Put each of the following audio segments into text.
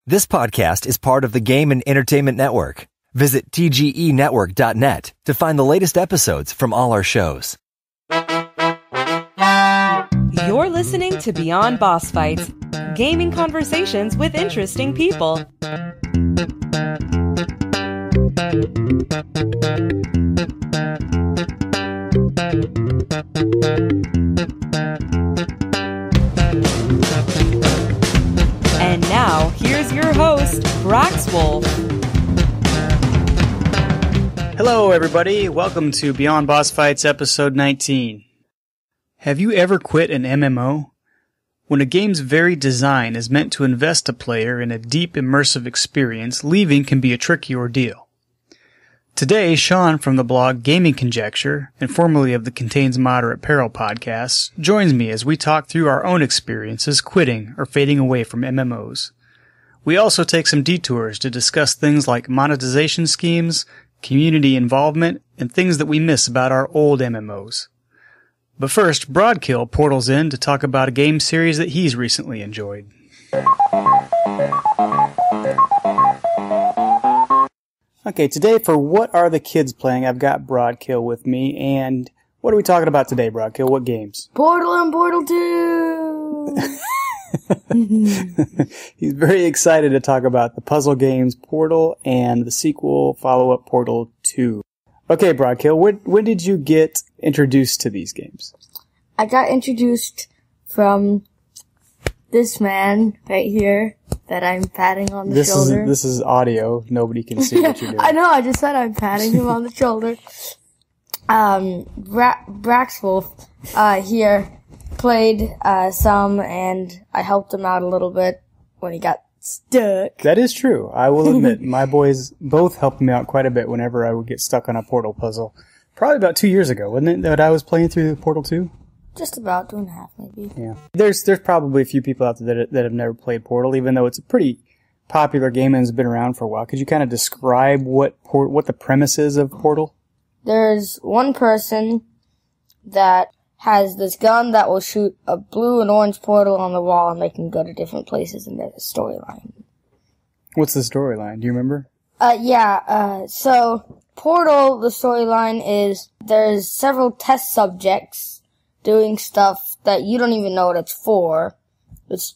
This podcast is part of the Game and Entertainment Network. Visit tgenetwork.net to find the latest episodes from all our shows. You're listening to Beyond Bossfights, gaming conversations with interesting people. And now, here's your host, Braxwolf. Hello, everybody. Welcome to Beyond Bossfights, episode 19. Have you ever quit an MMO? When a game's very design is meant to invest a player in a deep, immersive experience, leaving can be a tricky ordeal. Today, Sean from the blog Gaming Conjecture, and formerly of the Contains Moderate Peril podcast, joins me as we talk through our own experiences quitting or fading away from MMOs. We also take some detours to discuss things like monetization schemes, community involvement, and things that we miss about our old MMOs. But first, Broadkill portals in to talk about a game series that he's recently enjoyed. Okay, today for What Are the Kids Playing, I've got Broadkill with me, and what are we talking about today, Broadkill? What games? Portal and Portal 2! He's very excited to talk about the puzzle games Portal and the sequel follow-up Portal 2. Okay, Broadkill, when did you get introduced to these games? I got introduced from this man right here that I'm patting on the shoulder. This is audio. Nobody can see what you're doing. I know, I just said I'm patting him on the shoulder. Braxwolf, here played, some, and I helped him out a little bit when he got stuck. That is true. I will admit, my boys both helped me out quite a bit whenever I would get stuck on a Portal puzzle. Probably about 2 years ago, wasn't it, that I was playing through Portal 2? Just about 2.5, maybe. Yeah. There's probably a few people out there that have never played Portal, even though it's a pretty popular game and has been around for a while. Could you kind of describe what the premise is of Portal? There's one person that has this gun that will shoot a blue and orange portal on the wall, and they can go to different places in the storyline. What's the storyline? Do you remember? So Portal, the storyline is there's several test subjects doing stuff that you don't even know what it's for, but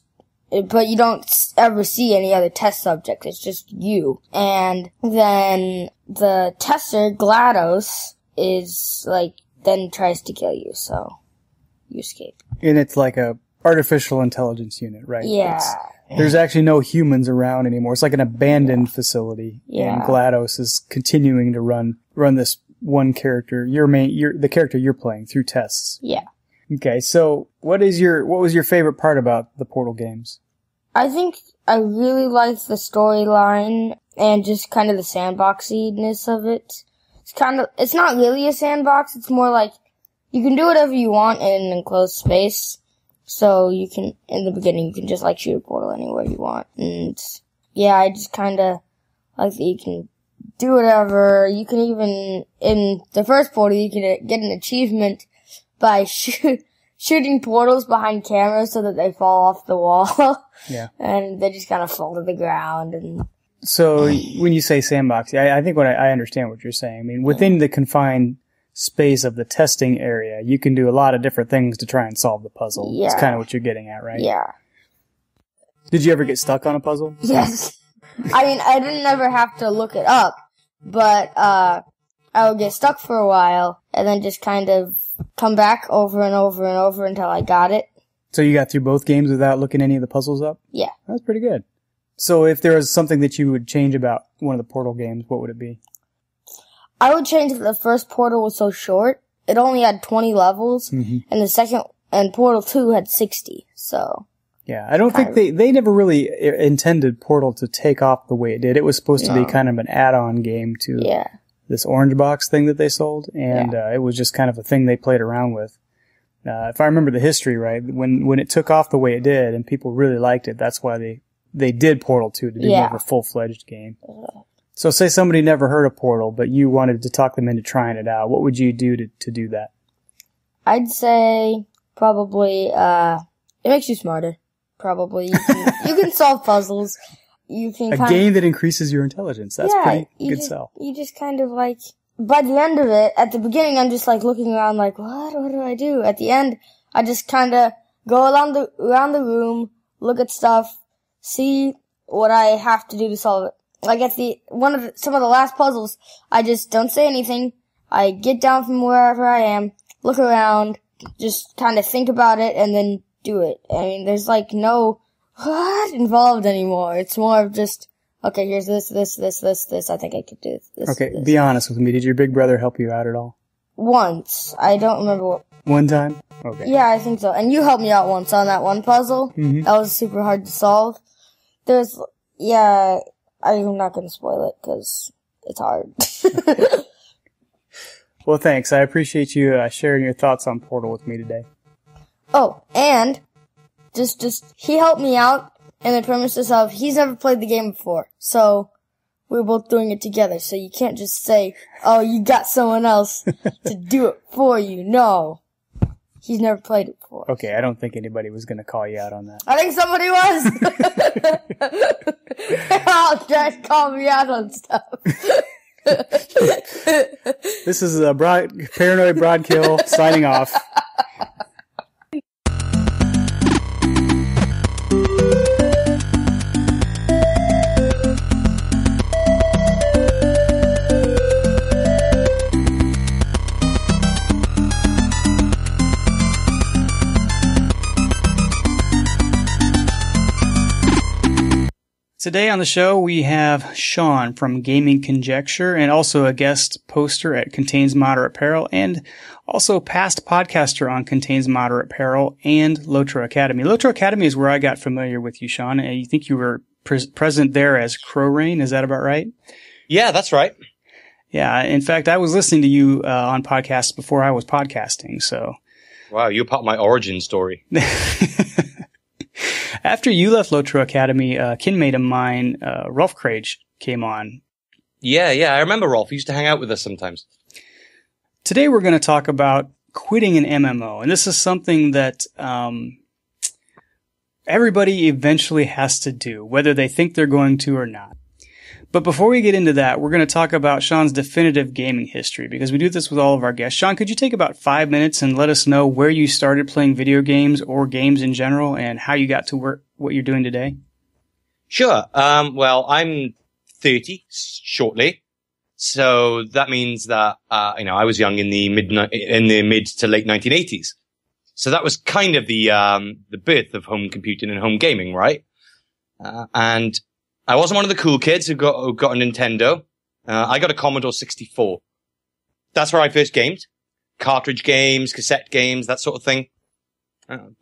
you don't ever see any other test subjects. It's just you. And then the tester, GLaDOS, then tries to kill you, so you escape. And it's like a artificial intelligence unit, right? Yeah. There's actually no humans around anymore. It's like an abandoned facility. Yeah. And GLaDOS is continuing to run this one character, the character you're playing through tests. Yeah. Okay, so what was your favorite part about the Portal games? I think I really liked the storyline and just kind of the sandboxiness of it. It's not really a sandbox, it's more like you can do whatever you want in an enclosed space. So you can, in the beginning, you can just shoot a portal anywhere you want. And yeah, I just kinda like that you can do whatever. You can even, in the first portal, you can get an achievement by shooting portals behind cameras so that they fall off the wall. Yeah. And they just kind of fall to the ground. And so when you say sandbox, I think I understand what you're saying. I mean, within the confined space of the testing area, you can do a lot of different things to try and solve the puzzle. Yeah. That's kind of what you're getting at, right? Yeah. Did you ever get stuck on a puzzle? Yes. I mean, I didn't ever have to look it up, but I would get stuck for a while and then just kind of come back over and over and over until I got it. So you got through both games without looking any of the puzzles up? Yeah. That's pretty good. So if there was something that you would change about one of the Portal games, what would it be? I would change that the first Portal was so short. It only had 20 levels, and Portal 2 had 60, so. Yeah, I don't think they never really intended Portal to take off the way it did. It was supposed to be kind of an add-on game to this orange box thing that they sold, and it was just kind of a thing they played around with. If I remember the history right, when it took off the way it did and people really liked it, that's why they did Portal 2 to do more of a full-fledged game. So say somebody never heard of Portal, but you wanted to talk them into trying it out. What would you do to do that? I'd say probably, it makes you smarter. Probably. You can solve puzzles. you can a game that increases your intelligence. That's pretty good sell. You just kind of like, by the end of it, at the beginning, I'm just like looking around like, what do I do? At the end, I just kind of go around the room, look at stuff, see what I have to do to solve it. Like at some of the last puzzles, I just don't say anything. I get down from wherever I am, look around, just kind of think about it, and then do it. I mean, there's like no what involved anymore. It's more of just, okay, here's this. I think I could do this. Okay, be honest with me. Did your big brother help you out at all? Once. I don't remember what. One time? Okay. Yeah, I think so. And you helped me out once on that one puzzle. Mm-hmm. That was super hard to solve. I'm not going to spoil it because it's hard. Well, thanks. I appreciate you sharing your thoughts on Portal with me today. Oh, and just he helped me out in the premises of he's never played the game before, so we're both doing it together. So you can't just say, "Oh, you got someone else to do it for you." No, he's never played it before. Okay, I don't think anybody was going to call you out on that. I think somebody was. I'll just call me out on stuff. This is a Paranoid Broadkill signing off. Today on the show, we have Sean from Gaming Conjecture and also a guest poster at Contains Moderate Peril and also past podcaster on Contains Moderate Peril and Lotro Academy. Lotro Academy is where I got familiar with you, Sean, and you think you were present there as Crowrain. Is that about right? Yeah, that's right. Yeah. In fact, I was listening to you on podcasts before I was podcasting, so. Wow, you're part of my origin story. After you left Lotro Academy, a kinmate of mine, Rolf Krage, came on. Yeah, I remember Rolf. He used to hang out with us sometimes. Today we're going to talk about quitting an MMO, and this is something that everybody eventually has to do, whether they think they're going to or not. But before we get into that, we're going to talk about Sean's definitive gaming history, because we do this with all of our guests. Sean, could you take about 5 minutes and let us know where you started playing video games or games in general and how you got to work what you're doing today? Sure. Well, I'm 30 shortly. So that means that, I was young in the mid to late 1980s. So that was kind of the birth of home computing and home gaming, right? And I wasn't one of the cool kids who got a Nintendo. I got a Commodore 64. That's where I first gamed. Cartridge games, cassette games, that sort of thing.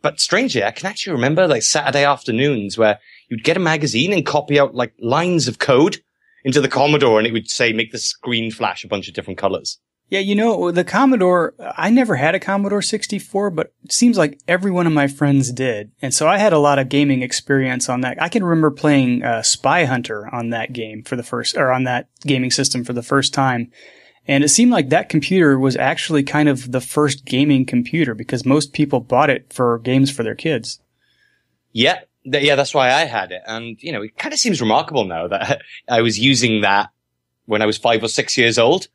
But strangely, I can actually remember like Saturday afternoons where you'd get a magazine and copy out like lines of code into the Commodore and it would say, make the screen flash a bunch of different colors. Yeah, the Commodore, I never had a Commodore 64, but it seems like every one of my friends did. And so I had a lot of gaming experience on that. I can remember playing Spy Hunter on that game on that gaming system for the first time. And it seemed like that computer was actually kind of the first gaming computer because most people bought it for games for their kids. Yeah, that's why I had it. And, it kind of seems remarkable now that I was using that when I was 5 or 6 years old.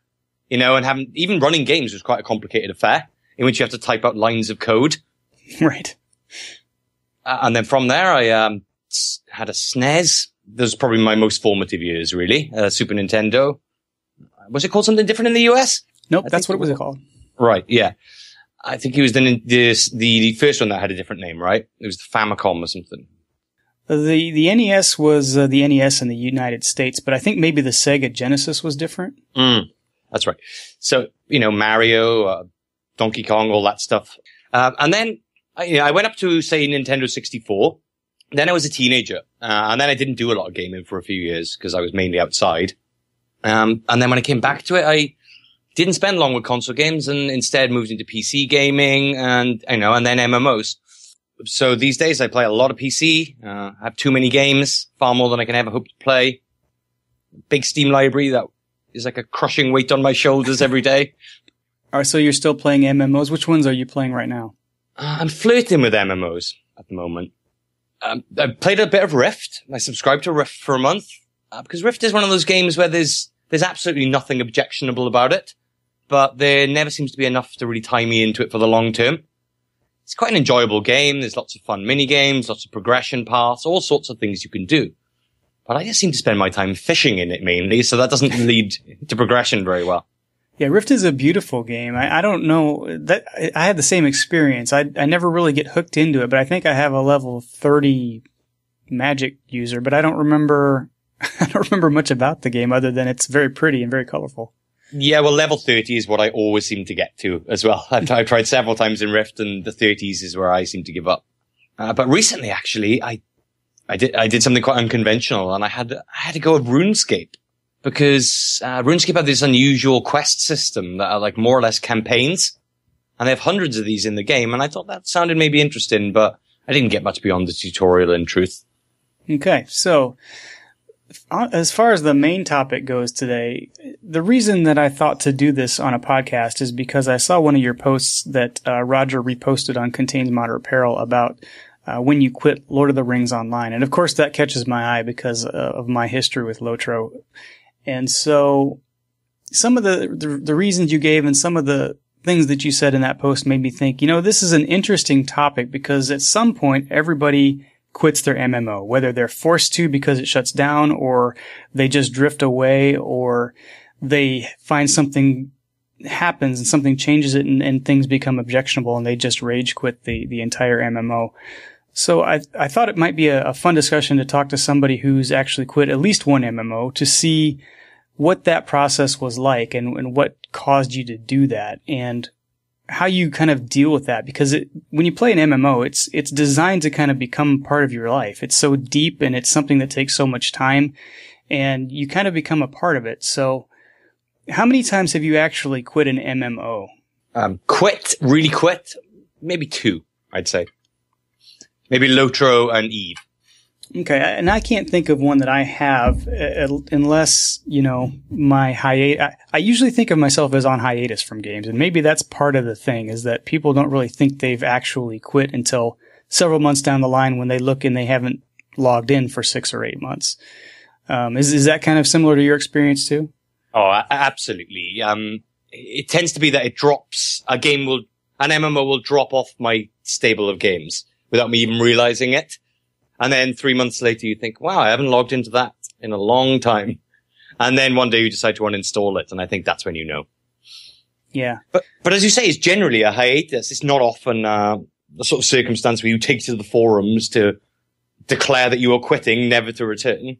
And even running games was quite a complicated affair in which you have to type out lines of code. Right. And then from there, I had a SNES. Those are probably my most formative years, really. Super Nintendo. Was it called something different in the US? Nope, that's what it was called. Right, yeah. I think it was the first one that had a different name, right? It was the Famicom or something. The NES was the NES in the United States, but I think maybe the Sega Genesis was different. That's right. So, Mario, Donkey Kong, all that stuff. And then, I went up to, say, Nintendo 64. Then I was a teenager. And then I didn't do a lot of gaming for a few years because I was mainly outside. And then when I came back to it, I didn't spend long with console games and instead moved into PC gaming and then MMOs. So these days I play a lot of PC. I have too many games, far more than I can ever hope to play. Big Steam library that is like a crushing weight on my shoulders every day. All right, so you're still playing MMOs. Which ones are you playing right now? I'm flirting with MMOs at the moment. I played a bit of Rift. I subscribed to Rift for a month because Rift is one of those games where there's absolutely nothing objectionable about it, but there never seems to be enough to really tie me into it for the long term. It's quite an enjoyable game. There's lots of fun mini games, lots of progression paths, all sorts of things you can do. But I just seem to spend my time fishing in it mainly, so that doesn't lead to progression very well. Yeah, Rift is a beautiful game. I don't know that I had the same experience. I never really get hooked into it, but I think I have a level 30 magic user, but I don't remember much about the game other than it's very pretty and very colorful. Yeah, well, level 30 is what I always seem to get to as well. I've tried several times in Rift, and the 30s is where I seem to give up. But recently, actually, I did something quite unconventional, and I had to go with RuneScape because RuneScape have this unusual quest system that are like more or less campaigns, and they have hundreds of these in the game. And I thought that sounded maybe interesting, but I didn't get much beyond the tutorial in truth. Okay, so as far as the main topic goes today, the reason that I thought to do this on a podcast is because I saw one of your posts that Roger reposted on Contains Moderate Peril about when you quit Lord of the Rings Online. And of course that catches my eye because of my history with Lotro. And so some of the reasons you gave and some of the things that you said in that post made me think, this is an interesting topic because at some point everybody quits their MMO, whether they're forced to because it shuts down or they just drift away or they find something happens and something changes it and things become objectionable and they just rage quit the entire MMO. So I thought it might be a fun discussion to talk to somebody who's actually quit at least one MMO to see what that process was like and what caused you to do that and how you kind of deal with that, because when you play an MMO, it's designed to kind of become part of your life. It's so deep and it's something that takes so much time and you kind of become a part of it. So how many times have you actually quit an MMO? Really quit? Maybe 2, I'd say. Maybe Lotro and Eve. Okay, and I can't think of one that I have unless, my hiatus. I usually think of myself as on hiatus from games, and maybe that's part of the thing, is that people don't really think they've actually quit until several months down the line when they look and they haven't logged in for 6 or 8 months. Is that kind of similar to your experience too? Oh, absolutely. It tends to be that it drops, an MMO will drop off my stable of games without me even realizing it. And then 3 months later, you think, wow, I haven't logged into that in a long time. And then one day you decide to uninstall it. And I think that's when you know. Yeah. But as you say, it's generally a hiatus. It's not often the sort of circumstance where you take to the forums to declare that you are quitting, never to return.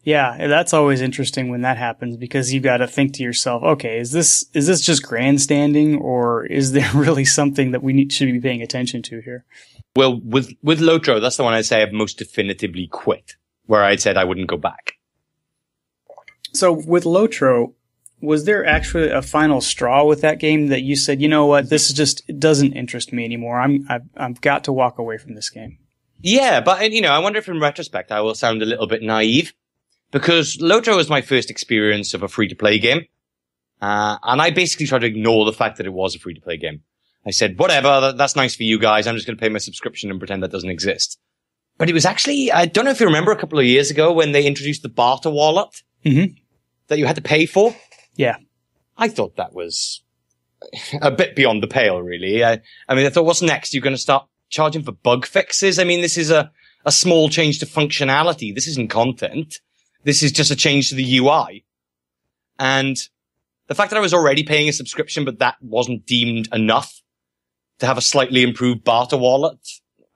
Yeah, that's always interesting when that happens because you've got to think to yourself, okay, is this just grandstanding or is there really something that should be paying attention to here? Well, with Lotro, that's the one I'd say I've most definitively quit, where I'd said I wouldn't go back. So with Lotro, was there actually a final straw with that game that you said, you know what, it doesn't interest me anymore. I've got to walk away from this game. Yeah, but I wonder if in retrospect I will sound a little bit naive. Because Lotro was my first experience of a free-to-play game. And I basically tried to ignore the fact that it was a free-to-play game. I said, whatever, that's nice for you guys. I'm just going to pay my subscription and pretend that doesn't exist. But it was actually, I don't know if you remember a couple of years ago when they introduced the barter wallet that you had to pay for. Yeah. I thought that was a bit beyond the pale, really. I thought, what's next? You're going to start charging for bug fixes? I mean, this is a small change to functionality. This isn't content. This is just a change to the UI. And the fact that I was already paying a subscription, but that wasn't deemed enough to have a slightly improved barter wallet,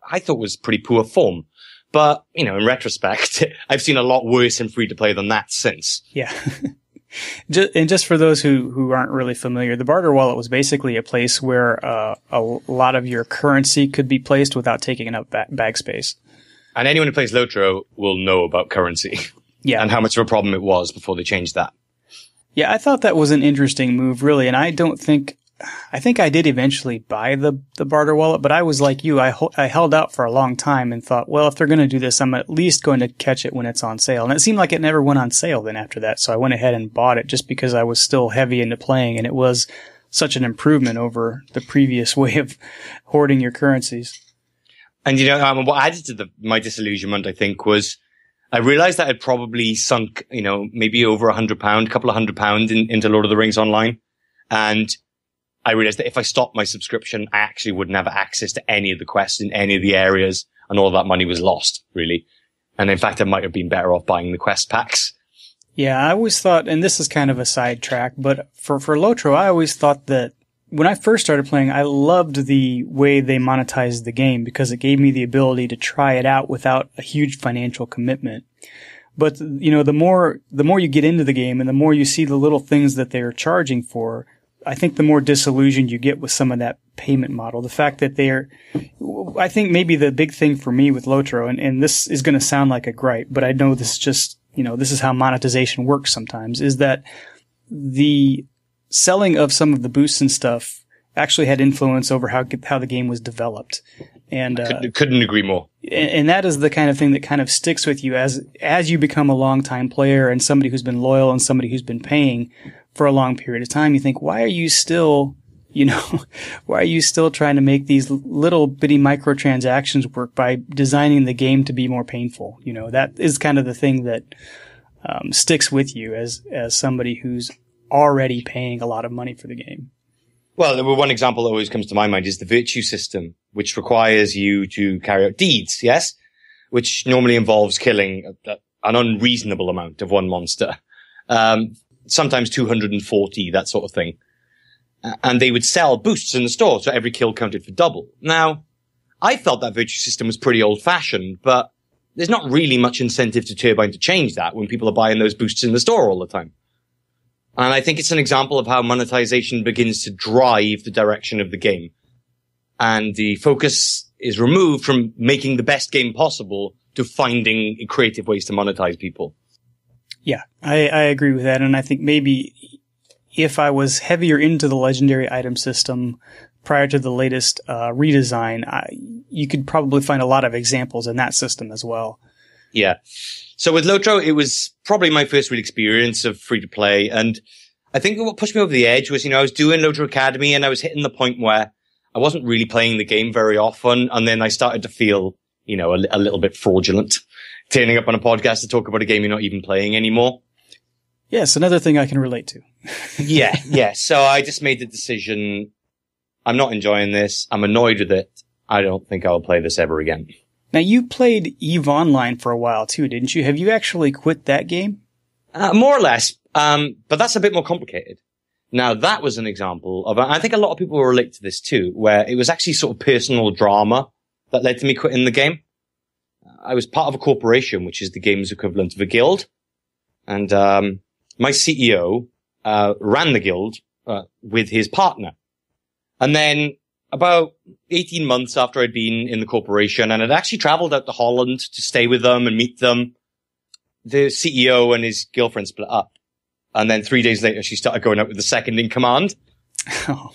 I thought was pretty poor form. But, in retrospect, I've seen a lot worse in free-to-play than that since. Yeah. And just for those who aren't really familiar, the barter wallet was basically a place where a lot of your currency could be placed without taking up bag space. And anyone who plays Lotro will know about currency. Yeah. And how much of a problem it was before they changed that. Yeah, I thought that was an interesting move, really. And I think I did eventually buy the barter wallet, but I was like you. I held out for a long time and thought, well, if they're going to do this, I'm at least going to catch it when it's on sale. And it seemed like it never went on sale then after that. So I went ahead and bought it just because I was still heavy into playing. And it was such an improvement over the previous way of hoarding your currencies. And what added to my disillusionment, I think, was I realized that I'd probably sunk, maybe over £100, couple of £100 into Lord of the Rings Online. And I realized that if I stopped my subscription, I actually wouldn't have access to any of the quests in any of the areas, and all that money was lost, really. And in fact, I might have been better off buying the quest packs. Yeah, I always thought, and this is kind of a sidetrack, but for Lotro, I always thought that when I first started playing, I loved the way they monetized the game because it gave me the ability to try it out without a huge financial commitment. But, the more you get into the game and the more you see the little things that they're charging for, I think the more disillusioned you get with some of that payment model. The fact that I think maybe the big thing for me with Lotro, and this is going to sound like a gripe, but I know this is just, this is how monetization works sometimes, is that the selling of some of the boosts and stuff actually had influence over how the game was developed. And couldn't agree more. And that is the kind of thing that kind of sticks with you as you become a long-time player and somebody who's been loyal and somebody who's been paying for a long period of time. You think, why are you still trying to make these little bitty microtransactions work by designing the game to be more painful? That is kind of the thing that sticks with you as somebody who's already paying a lot of money for the game. Well, one example that always comes to my mind is the virtue system, which requires you to carry out deeds, yes? Which normally involves killing an unreasonable amount of one monster. Sometimes 240, that sort of thing. And they would sell boosts in the store, so every kill counted for double. Now, I felt that virtue system was pretty old-fashioned, but there's not really much incentive to Turbine to change that when people are buying those boosts in the store all the time. And I think it's an example of how monetization begins to drive the direction of the game. And the focus is removed from making the best game possible to finding creative ways to monetize people. Yeah, I agree with that. And I think maybe if I was heavier into the legendary item system prior to the latest redesign, you could probably find a lot of examples in that system as well. Yeah. So with Lotro, it was probably my first real experience of free-to-play. And I think what pushed me over the edge was, I was doing Lotro Academy and I was hitting the point where I wasn't really playing the game very often. And then I started to feel, a little bit fraudulent, turning up on a podcast to talk about a game you're not even playing anymore. Yes, another thing I can relate to. Yeah. So I just made the decision, I'm not enjoying this. I'm annoyed with it. I don't think I'll play this ever again. Now, you played EVE Online for a while, too, didn't you? Have you actually quit that game? More or less, but that's a bit more complicated. Now, that was an example of, I think a lot of people will relate to this, too, where it was actually sort of personal drama that led to me quitting the game. I was part of a corporation, which is the game's equivalent of a guild. And my CEO ran the guild with his partner. And then about 18 months after I'd been in the corporation and I'd actually traveled out to Holland to stay with them and meet them, the CEO and his girlfriend split up. And then 3 days later, she started going out with the second in command. Oh.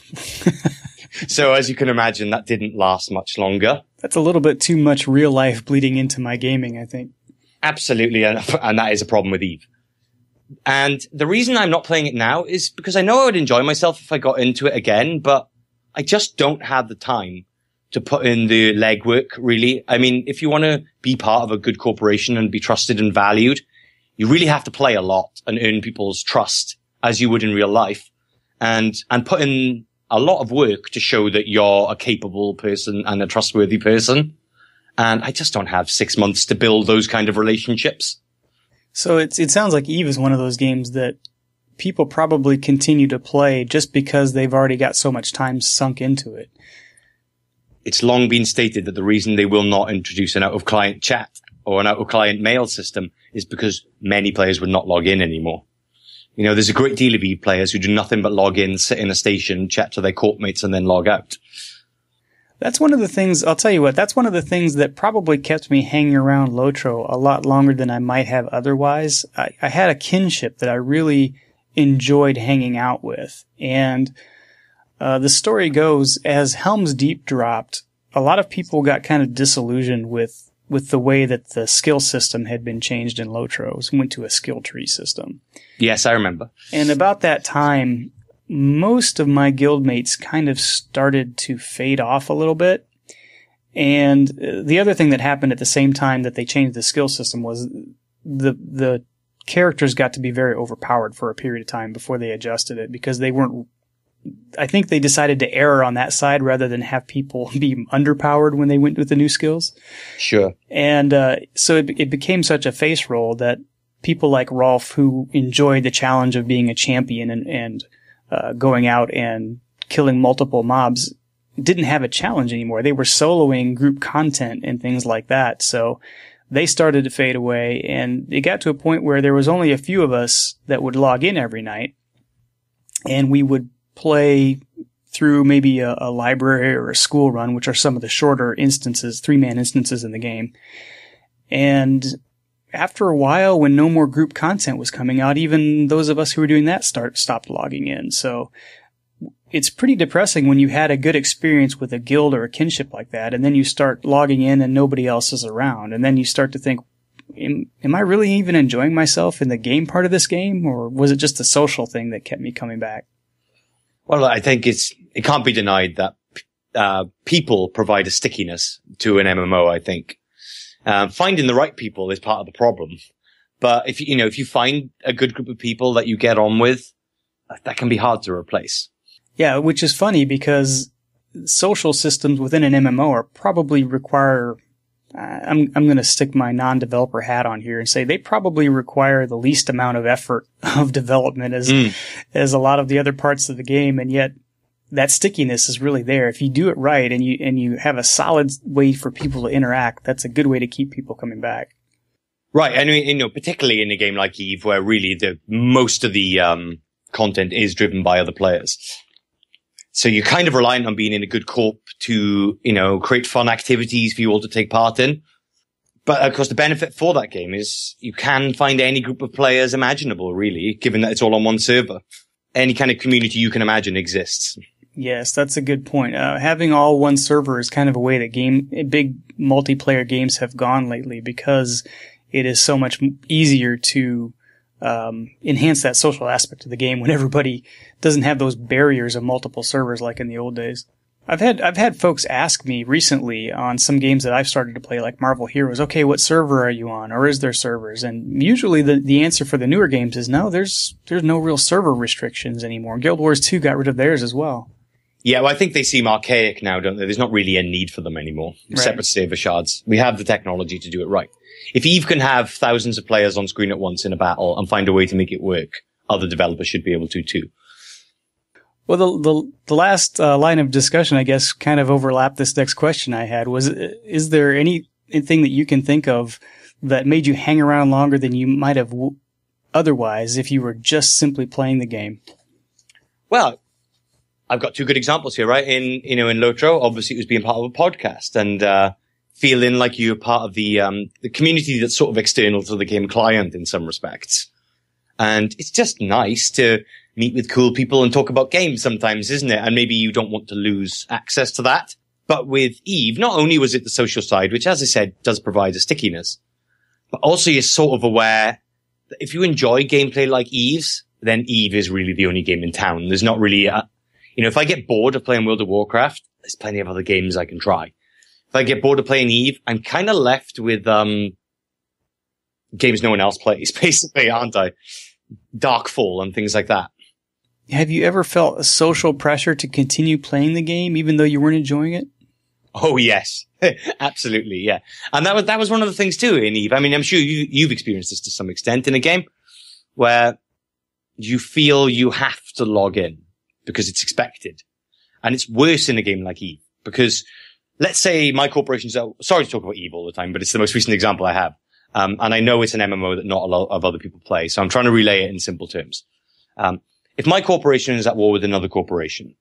So as you can imagine, that didn't last much longer. That's a little bit too much real life bleeding into my gaming, I think. Absolutely. And that is a problem with EVE. And the reason I'm not playing it now is because I know I would enjoy myself if I got into it again, but I just don't have the time to put in the legwork, really. I mean, if you want to be part of a good corporation and be trusted and valued, you really have to play a lot and earn people's trust as you would in real life and put in a lot of work to show that you're a capable person and a trustworthy person. And I just don't have 6 months to build those kind of relationships. So it sounds like EVE is one of those games that people probably continue to play just because they've already got so much time sunk into it. It's long been stated that the reason they will not introduce an out-of-client chat or an out-of-client mail system is because many players would not log in anymore. There's a great deal of EVE players who do nothing but log in, sit in a station, chat to their courtmates, and then log out. That's one of the things, I'll tell you what, that's one of the things that probably kept me hanging around Lotro a lot longer than I might have otherwise. I had a kinship that I really enjoyed hanging out with. And the story goes, as Helm's Deep dropped, a lot of people got kind of disillusioned with the way that the skill system had been changed in Lotro. It went to a skill tree system. Yes, I remember. And about that time, most of my guildmates kind of started to fade off a little bit. And the other thing that happened at the same time that they changed the skill system was the characters got to be very overpowered for a period of time before they adjusted it, because they weren't, I think they decided to err on that side rather than have people be underpowered when they went with the new skills. Sure. And so it became such a face roll that people like Rolf, who enjoyed the challenge of being a champion and going out and killing multiple mobs, didn't have a challenge anymore. They were soloing group content and things like that. So they started to fade away, and it got to a point where there was only a few of us that would log in every night, and we would play through maybe a library or a school run, which are some of the shorter instances, 3-man instances in the game. And after a while, when no more group content was coming out, even those of us who were doing that stopped logging in. So it's pretty depressing when you had a good experience with a guild or a kinship like that, and then you start logging in and nobody else is around. And then you start to think, am I really even enjoying myself in the game part of this game? Or was it just a social thing that kept me coming back? Well, I think it can't be denied that people provide a stickiness to an MMO, I think. Finding the right people is part of the problem. But if you find a good group of people that you get on with, that can be hard to replace. Yeah, which is funny because social systems within an MMO are probably require, I'm going to stick my non-developer hat on here and say they probably require the least amount of effort of development as a lot of the other parts of the game. And yet that stickiness is really there. If you do it right and you have a solid way for people to interact, that's a good way to keep people coming back. Right. I mean, particularly in a game like EVE, where really most of the content is driven by other players. So you're kind of reliant on being in a good corp to, create fun activities for you all to take part in. But of course, the benefit for that game is you can find any group of players imaginable, really, given that it's all on one server. Any kind of community you can imagine exists. Yes, that's a good point. Having all one server is kind of a way that big multiplayer games have gone lately, because it is so much easier to enhance that social aspect of the game when everybody doesn't have those barriers of multiple servers like in the old days. I've had folks ask me recently on some games that I've started to play, like Marvel Heroes, okay, what server are you on? Or is there servers? And usually the answer for the newer games is no, there's no real server restrictions anymore. Guild Wars 2 got rid of theirs as well. Yeah, well, I think they seem archaic now, don't they? There's not really a need for them anymore. Right. Separate server shards. We have the technology to do it right. If EVE can have thousands of players on screen at once in a battle and find a way to make it work, other developers should be able to too. Well, the last line of discussion, I guess, kind of overlapped this next question I had. Is there anything that you can think of that made you hang around longer than you might have otherwise if you were just simply playing the game? Well, I've got two good examples here, right? In Lotro, obviously it was being part of a podcast and feeling like you're part of the community that's sort of external to the game client in some respects. And it's just nice to meet with cool people and talk about games sometimes, isn't it? And maybe you don't want to lose access to that. But with EVE, not only was it the social side, which, as I said, does provide a stickiness, but also you're sort of aware that if you enjoy gameplay like EVE's, then EVE is really the only game in town. There's not really if I get bored of playing World of Warcraft, there's plenty of other games I can try. If I get bored of playing EVE, I'm kind of left with games no one else plays, basically, aren't I? Darkfall and things like that. Have you ever felt a social pressure to continue playing the game even though you weren't enjoying it? Oh, yes. Absolutely, yeah. And that was one of the things too in EVE. I mean, I'm sure you've experienced this to some extent in a game where you feel you have to log in because it's expected. And it's worse in a game like EVE because let's say my corporation's sorry to talk about EVE all the time, but it's the most recent example I have. And I know it's an MMO that not a lot of other people play, so I'm trying to relay it in simple terms. If my corporation is at war with another corporation,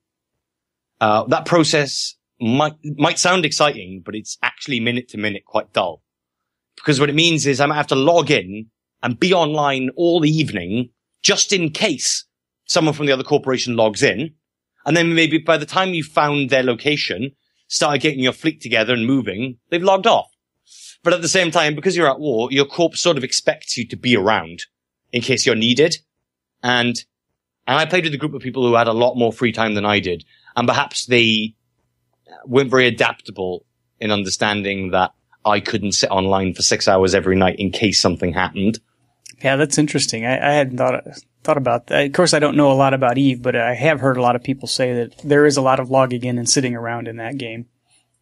that process might sound exciting, but it's actually minute to minute quite dull. Because what it means is I might have to log in and be online all evening just in case someone from the other corporation logs in. And then maybe by the time you've found their location, started getting your fleet together and moving, they've logged off. But at the same time, because you're at war, your corp sort of expects you to be around in case you're needed. And I played with a group of people who had a lot more free time than I did. And perhaps they weren't very adaptable in understanding that I couldn't sit online for 6 hours every night in case something happened. Yeah, that's interesting. I hadn't thought about that. Of course, I don't know a lot about Eve, but I have heard a lot of people say that there is a lot of logging in and sitting around in that game.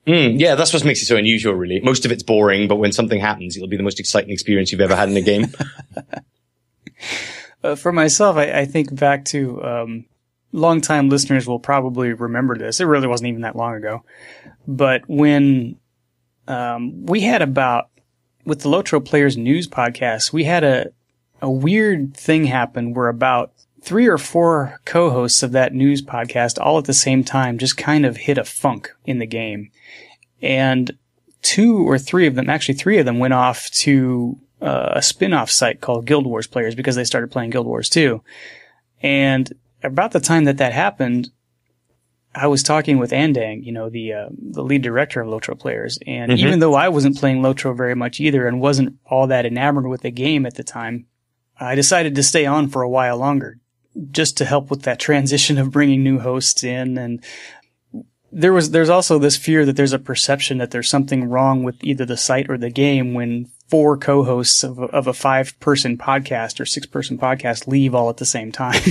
Yeah, that's what makes it so unusual, really. Most of it's boring, but when something happens, it'll be the most exciting experience you've ever had in a game. For myself, I think back to longtime listeners will probably remember this. It really wasn't even that long ago. But when we had with the Lotro Players News podcast, we had a weird thing happen where about 3 or 4 co-hosts of that news podcast all at the same time just kind of hit a funk in the game. And 2 or 3 of them, actually 3 of them, went off to a spin-off site called Guild Wars Players because they started playing Guild Wars 2. And about the time that happened, I was talking with Andang, the lead director of Lotro Players. And even though I wasn't playing Lotro very much either and wasn't all that enamored with the game at the time, I decided to stay on for a while longer just to help with that transition of bringing new hosts in. And there's also this fear that there's a perception that there's something wrong with either the site or the game when 4 co-hosts of a 5-person podcast or 6-person podcast leave all at the same time,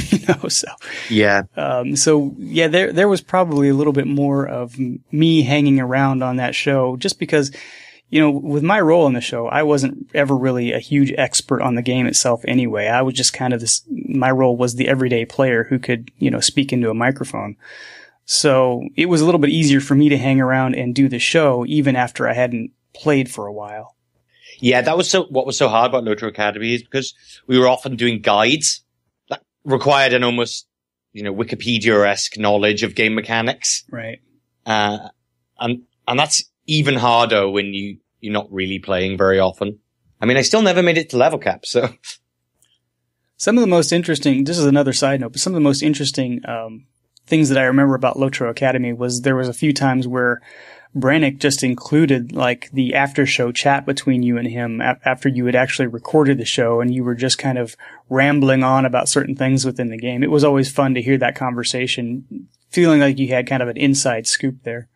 so. Yeah. There was probably a little bit more of me hanging around on that show just because, with my role in the show, I wasn't ever really a huge expert on the game itself anyway. I was just kind of my role was the everyday player who could, speak into a microphone. So it was a little bit easier for me to hang around and do the show even after I hadn't played for a while. Yeah, what was so hard about Lotro Academy is because we were often doing guides that required an almost, Wikipedia-esque knowledge of game mechanics. Right. And that's even harder when you're not really playing very often. I mean, I still never made it to level cap, so. Some of the most interesting, this is another side note, but some of the most interesting, things that I remember about Lotro Academy was there was a few times where Brannick just included like the after show chat between you and him after you had actually recorded the show and you were just kind of rambling on about certain things within the game. It was always fun to hear that conversation, feeling like you had kind of an inside scoop there.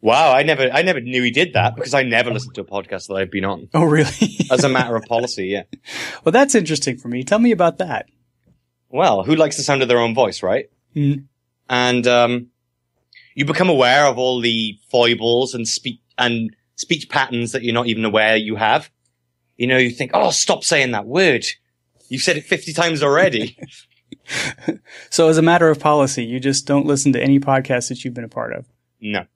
Wow, I never knew he did that because I never listened to a podcast that I've been on. Oh, really? As a matter of policy, yeah. Well, that's interesting for me. Tell me about that. Well, who likes the sound of their own voice, right? Mm. And you become aware of all the foibles and speech patterns that you're not even aware you have. You think, oh, stop saying that word. You've said it 50 times already. So as a matter of policy, you just don't listen to any podcast that you've been a part of? No.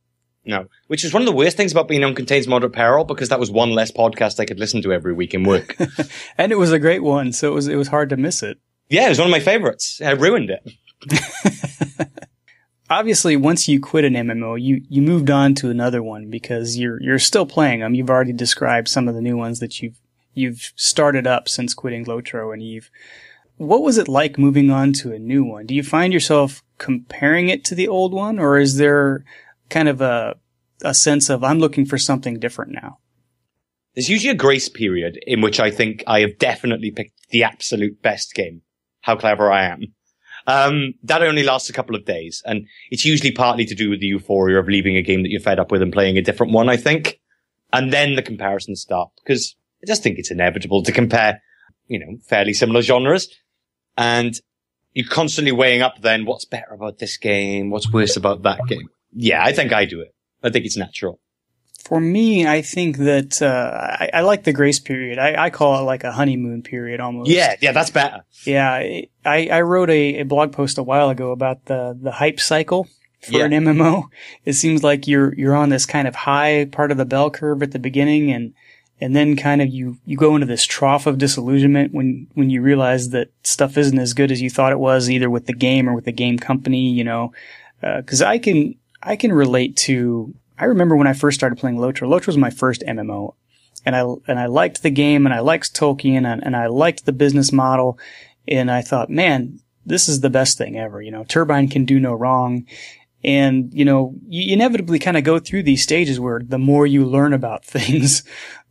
Which is one of the worst things about being on Contains Moderate Peril because that was one less podcast I could listen to every week in work. And it was a great one, so it was hard to miss it. Yeah, it was one of my favorites. I ruined it. Obviously, once you quit an MMO, you moved on to another one because you're still playing them. You've already described some of the new ones that you've started up since quitting Lotro and Eve. What was it like moving on to a new one? Do you find yourself comparing it to the old one, or is there kind of a sense of I'm looking for something different now? There's usually a grace period in which I think I have definitely picked the absolute best game. How clever I am. That only lasts a couple of days, and it's usually partly to do with the euphoria of leaving a game that you're fed up with and playing a different one, I think. And then the comparisons start, because I just think it's inevitable to compare, fairly similar genres. And you're constantly weighing up then what's better about this game, what's worse about that game. Yeah, I think I do it. I think it's natural. For me, I think that I like the grace period. I call it like a honeymoon period almost. Yeah, that's better. Yeah, I wrote a blog post a while ago about the hype cycle for an MMO. It seems like you're on this kind of high part of the bell curve at the beginning, and then kind of you go into this trough of disillusionment when you realize that stuff isn't as good as you thought it was, either with the game or with the game company. Because I can relate to. I remember when I first started playing Lotro. Lotro was my first MMO, and I liked the game, and I liked Tolkien, and I liked the business model, and I thought, man, this is the best thing ever. Turbine can do no wrong, and you inevitably kind of go through these stages where the more you learn about things,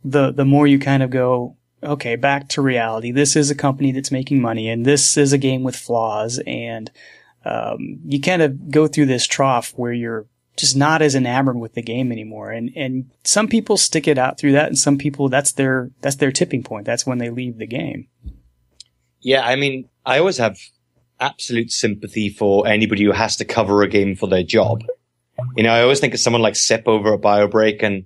the more you kind of go, okay, back to reality. This is a company that's making money, and this is a game with flaws, and you kind of go through this trough where you're just not as enamored with the game anymore. And some people stick it out through that, and some people, that's their tipping point. That's when they leave the game. Yeah, I mean, I always have absolute sympathy for anybody who has to cover a game for their job. You know, I always think of someone like Sip over at BioBreak, and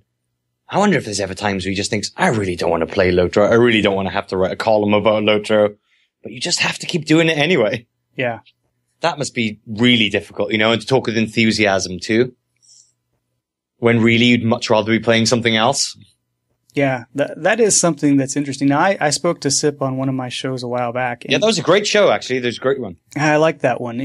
I wonder if there's ever times where he just thinks, I really don't want to play Lotro. I really don't want to have to write a column about Lotro. But you just have to keep doing it anyway. Yeah. That must be really difficult, you know, and to talk with enthusiasm too. When really you'd much rather be playing something else. Yeah, that is something that's interesting. Now, I spoke to Sip on one of my shows a while back. Yeah, that was a great show, actually. There's a great one. I like that one.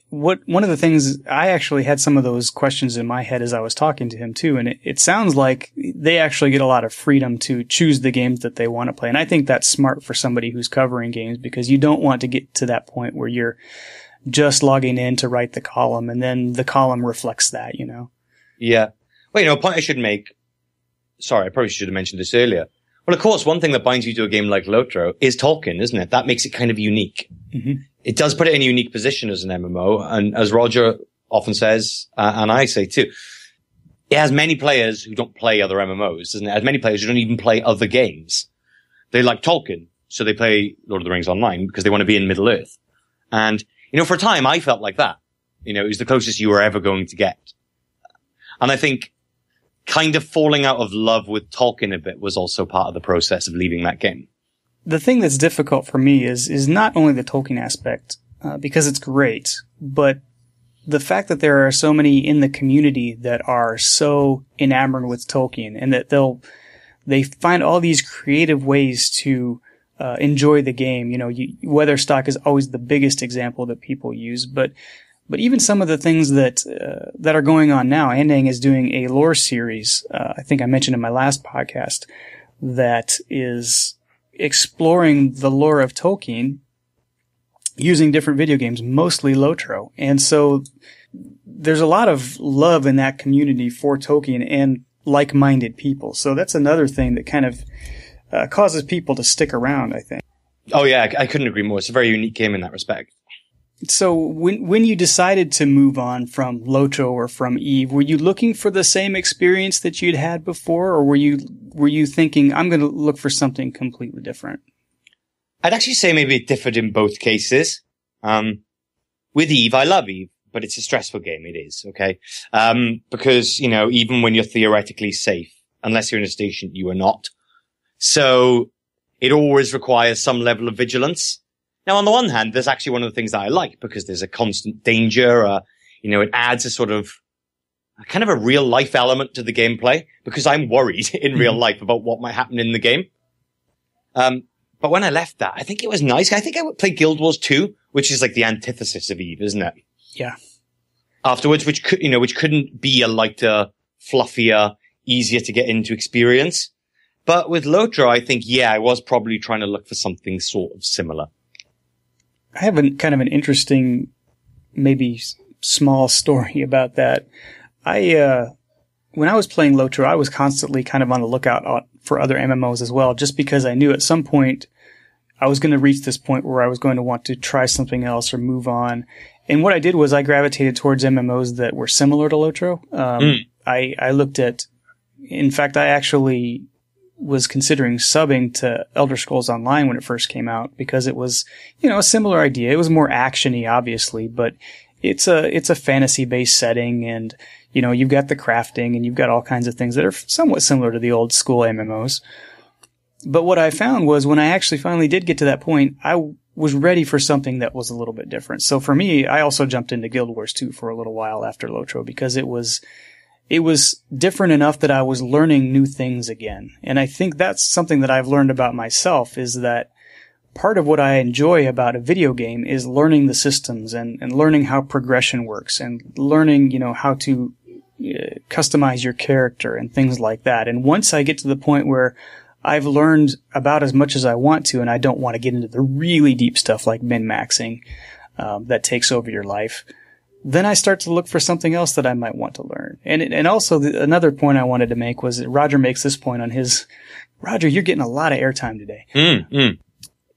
One of the things, I actually had some of those questions in my head as I was talking to him, too. And it sounds like they actually get a lot of freedom to choose the games that they want to play. And I think that's smart for somebody who's covering games, because you don't want to get to that point where you're just logging in to write the column, and then the column reflects that, you know? Yeah. Well, you know, a point I should make. Sorry, I probably should have mentioned this earlier. Well, of course, one thing that binds you to a game like Lotro is Tolkien, isn't it? That makes it kind of unique. Mm-hmm. It does put it in a unique position as an MMO. And as Roger often says, and I say too, it has many players who don't play other MMOs, doesn't it? It has many players who don't even play other games. They like Tolkien, so they play Lord of the Rings Online because they want to be in Middle-earth. And, you know, for a time, I felt like that. You know, it was the closest you were ever going to get. And I think kind of falling out of love with Tolkien a bit was also part of the process of leaving that game. The thing that's difficult for me is not only the Tolkien aspect, because it's great, but the fact that there are so many in the community that are so enamored with Tolkien, and that they find all these creative ways to enjoy the game. You know, Weatherstock is always the biggest example that people use, but even some of the things that are going on now, Andang is doing a lore series, I think I mentioned in my last podcast, that is exploring the lore of Tolkien using different video games, mostly Lotro. And so there's a lot of love in that community for Tolkien and like-minded people. So that's another thing that kind of causes people to stick around, I think. Oh yeah, I couldn't agree more. It's a very unique game in that respect. So when you decided to move on from Lotro or from Eve, were you looking for the same experience that you'd had before, or were you thinking, I'm going to look for something completely different? I'd actually say maybe it differed in both cases. With Eve, I love Eve, but it's a stressful game. It is, okay? Because, you know, even when you're theoretically safe, unless you're in a station, you are not. So it always requires some level of vigilance. Now, on the one hand, there's actually one of the things that I like, because there's a constant danger. You know, it adds a sort of kind of a real life element to the gameplay, because I'm worried in real life about what might happen in the game. But when I left that, I think it was nice. I think I would play Guild Wars 2, which is like the antithesis of Eve, isn't it? Yeah. Afterwards, which couldn't be a lighter, fluffier, easier to get into experience. But with Lotro, I think, yeah, I was probably trying to look for something sort of similar. I have kind of an interesting, maybe small story about that. When I was playing Lotro, I was constantly kind of on the lookout for other MMOs as well, just because I knew at some point I was going to reach this point where I was going to want to try something else or move on. And what I did was I gravitated towards MMOs that were similar to Lotro. I looked at, in fact, I actually was considering subbing to Elder Scrolls Online when it first came out, because it was, you know, a similar idea. It was more actiony, obviously, but it's a fantasy-based setting, and, you know, you've got the crafting and you've got all kinds of things that are somewhat similar to the old school MMOs. But what I found was, when I actually finally did get to that point, I was ready for something that was a little bit different. So for me, I also jumped into Guild Wars 2 for a little while after Lotro, because it was different enough that I was learning new things again. And I think that's something that I've learned about myself, is that part of what I enjoy about a video game is learning the systems and learning how progression works, and learning, you know, how to customize your character and things like that. And once I get to the point where I've learned about as much as I want to, and I don't want to get into the really deep stuff like min-maxing that takes over your life, then I start to look for something else that I might want to learn. And also another point I wanted to make was that Roger makes this point on his, Roger, you're getting a lot of airtime today.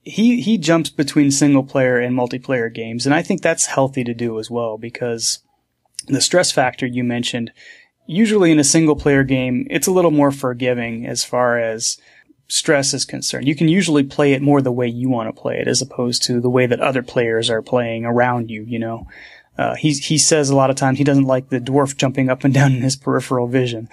He jumps between single player and multiplayer games. And I think that's healthy to do as well, because the stress factor you mentioned, usually in a single player game, it's a little more forgiving as far as stress is concerned. You can usually play it more the way you want to play it as opposed to the way that other players are playing around you, you know. He says a lot of times he doesn't like the dwarf jumping up and down in his peripheral vision.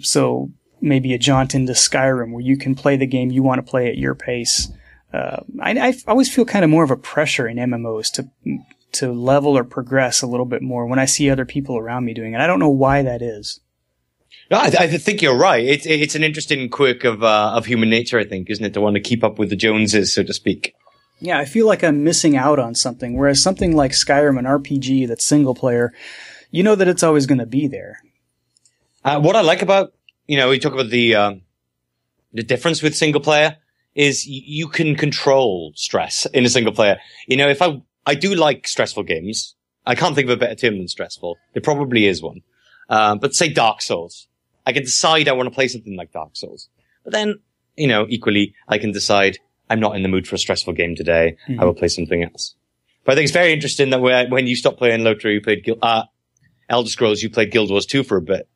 So maybe a jaunt into Skyrim where you can play the game you want to play at your pace. I always feel kind of more of a pressure in MMOs to level or progress a little bit more when I see other people around me doing it. I don't know why that is. No, I think you're right. It's an interesting quirk of human nature, I think, isn't it? To want to keep up with the Joneses, so to speak. Yeah, I feel like I'm missing out on something. Whereas something like Skyrim, an RPG that's single player, you know that it's always going to be there. What I like about, we talk about the difference with single player is you can control stress in a single player. If I do like stressful games. I can't think of a better term than stressful. There probably is one. But say Dark Souls. I can decide I want to play something like Dark Souls. But then, equally, I can decide I'm not in the mood for a stressful game today. Mm-hmm. I will play something else. But I think it's very interesting that when you stopped playing Lotro, you played Elder Scrolls, you played Guild Wars 2 for a bit.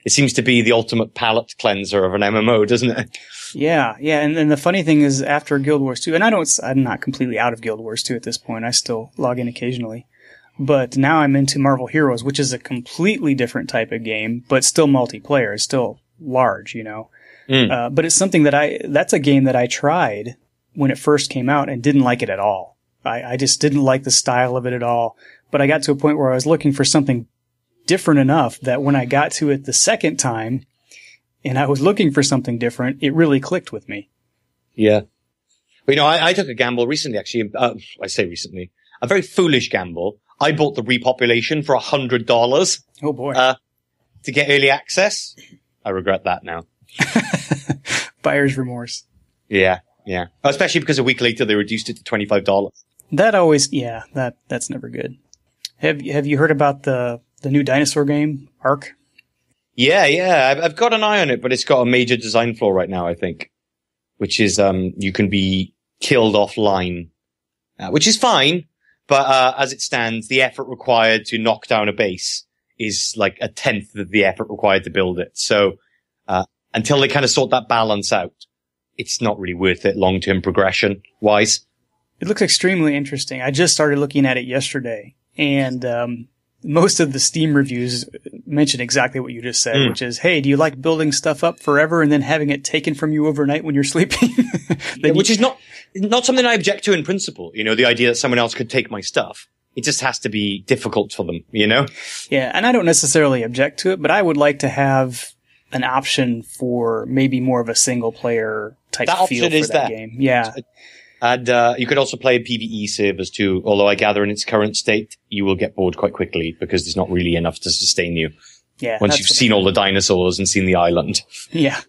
It seems to be the ultimate palate cleanser of an MMO, doesn't it? Yeah. And the funny thing is, after Guild Wars 2, and I'm not completely out of Guild Wars 2 at this point. I still log in occasionally. But now I'm into Marvel Heroes, which is a completely different type of game, but still multiplayer. It's still large, But it's something that's a game that I tried when it first came out and didn't like it at all. I just didn't like the style of it at all. But I got to a point where I was looking for something different enough that when I got to it the second time and I was looking for something different, it really clicked with me. Yeah. Well, I took a gamble recently, actually. I say recently. A very foolish gamble. I bought the repopulation for $100. Oh boy. To get early access. I regret that now. Buyer's remorse. Yeah. Especially because a week later they reduced it to $25. That's never good. Have you heard about the new dinosaur game, Ark? Yeah. I've got an eye on it, but it's got a major design flaw right now, I think. Which is, you can be killed offline. Which is fine. But as it stands, the effort required to knock down a base is like a tenth of the effort required to build it. So until they kind of sort that balance out, it's not really worth it long-term progression-wise. It looks extremely interesting. I just started looking at it yesterday, and most of the Steam reviews mention exactly what you just said, which is, hey, do you like building stuff up forever and then having it taken from you overnight when you're sleeping? Which is not something I object to in principle, the idea that someone else could take my stuff. It just has to be difficult for them, Yeah, and I don't necessarily object to it, but I would like to have an option for maybe more of a single player type feel for that game. Yeah. And you could also play PvE servers too, although I gather in its current state, you will get bored quite quickly because there's not really enough to sustain you. Yeah. Once you've seen all the dinosaurs and seen the island. Yeah.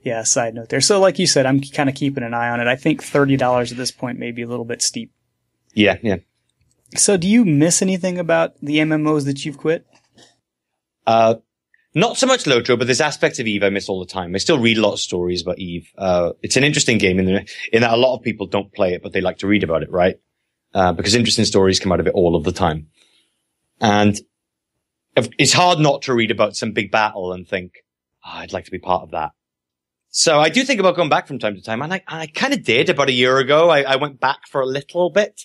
Yeah, side note there. So like you said, I'm kind of keeping an eye on it. I think $30 at this point may be a little bit steep. Yeah. So do you miss anything about the MMOs that you've quit? Not so much Lotro, but there's aspects of Eve I miss all the time. I still read a lot of stories about Eve. It's an interesting game in that a lot of people don't play it, but they like to read about it, right? Because interesting stories come out of it all of the time. And it's hard not to read about some big battle and think, I'd like to be part of that. So I do think about going back from time to time. And I kind of did about a year ago. I went back for a little bit,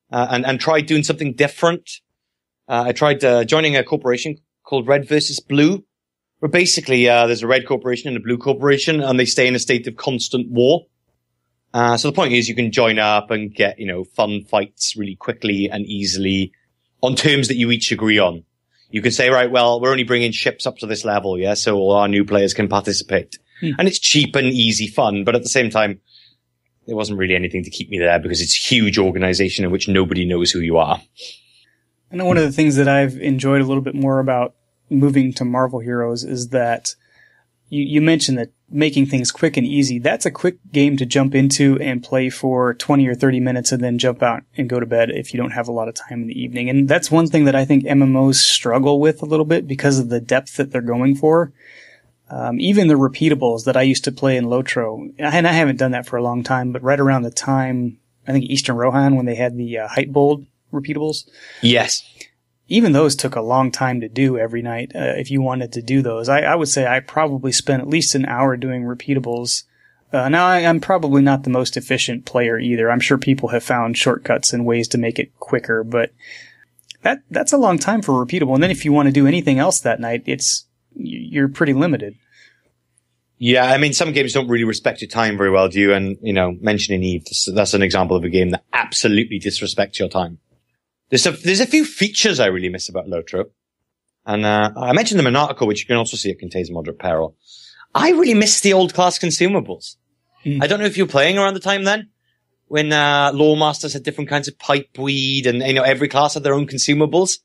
and tried doing something different. I tried, joining a corporation called Red versus Blue, where basically, there's a red corporation and a blue corporation, and they stay in a state of constant war. So the point is you can join up and get, fun fights really quickly and easily on terms that you each agree on. You can say, right, well, we're only bringing ships up to this level, yeah, so all our new players can participate. And it's cheap and easy fun, but at the same time, there wasn't really anything to keep me there because it's a huge organization in which nobody knows who you are. I know one of the things that I've enjoyed a little bit more about moving to Marvel Heroes is that you mentioned that making things quick and easy. That's a quick game to jump into and play for 20 or 30 minutes and then jump out and go to bed if you don't have a lot of time in the evening. And that's one thing that I think MMOs struggle with a little bit because of the depth that they're going for. Even the repeatables that I used to play in Lotro, and I haven't done that for a long time, but right around the time, I think Eastern Rohan, when they had the Heightbold repeatables. Yes. even those took a long time to do every night. If you wanted to do those, I would say I probably spent at least an hour doing repeatables. Now I'm probably not the most efficient player either. I'm sure people have found shortcuts and ways to make it quicker, but that's a long time for repeatable. And then if you want to do anything else that night, you're pretty limited. Yeah, I mean, some games don't really respect your time very well, do you? And, mentioning Eve, that's an example of a game that absolutely disrespects your time. There's a few features I really miss about Lotro. And, I mentioned them in an article, which you can also see at Contains Moderate Peril. I really miss the old class consumables. I don't know if you were playing around the time then, when, Lore Masters had different kinds of pipe weed and, every class had their own consumables.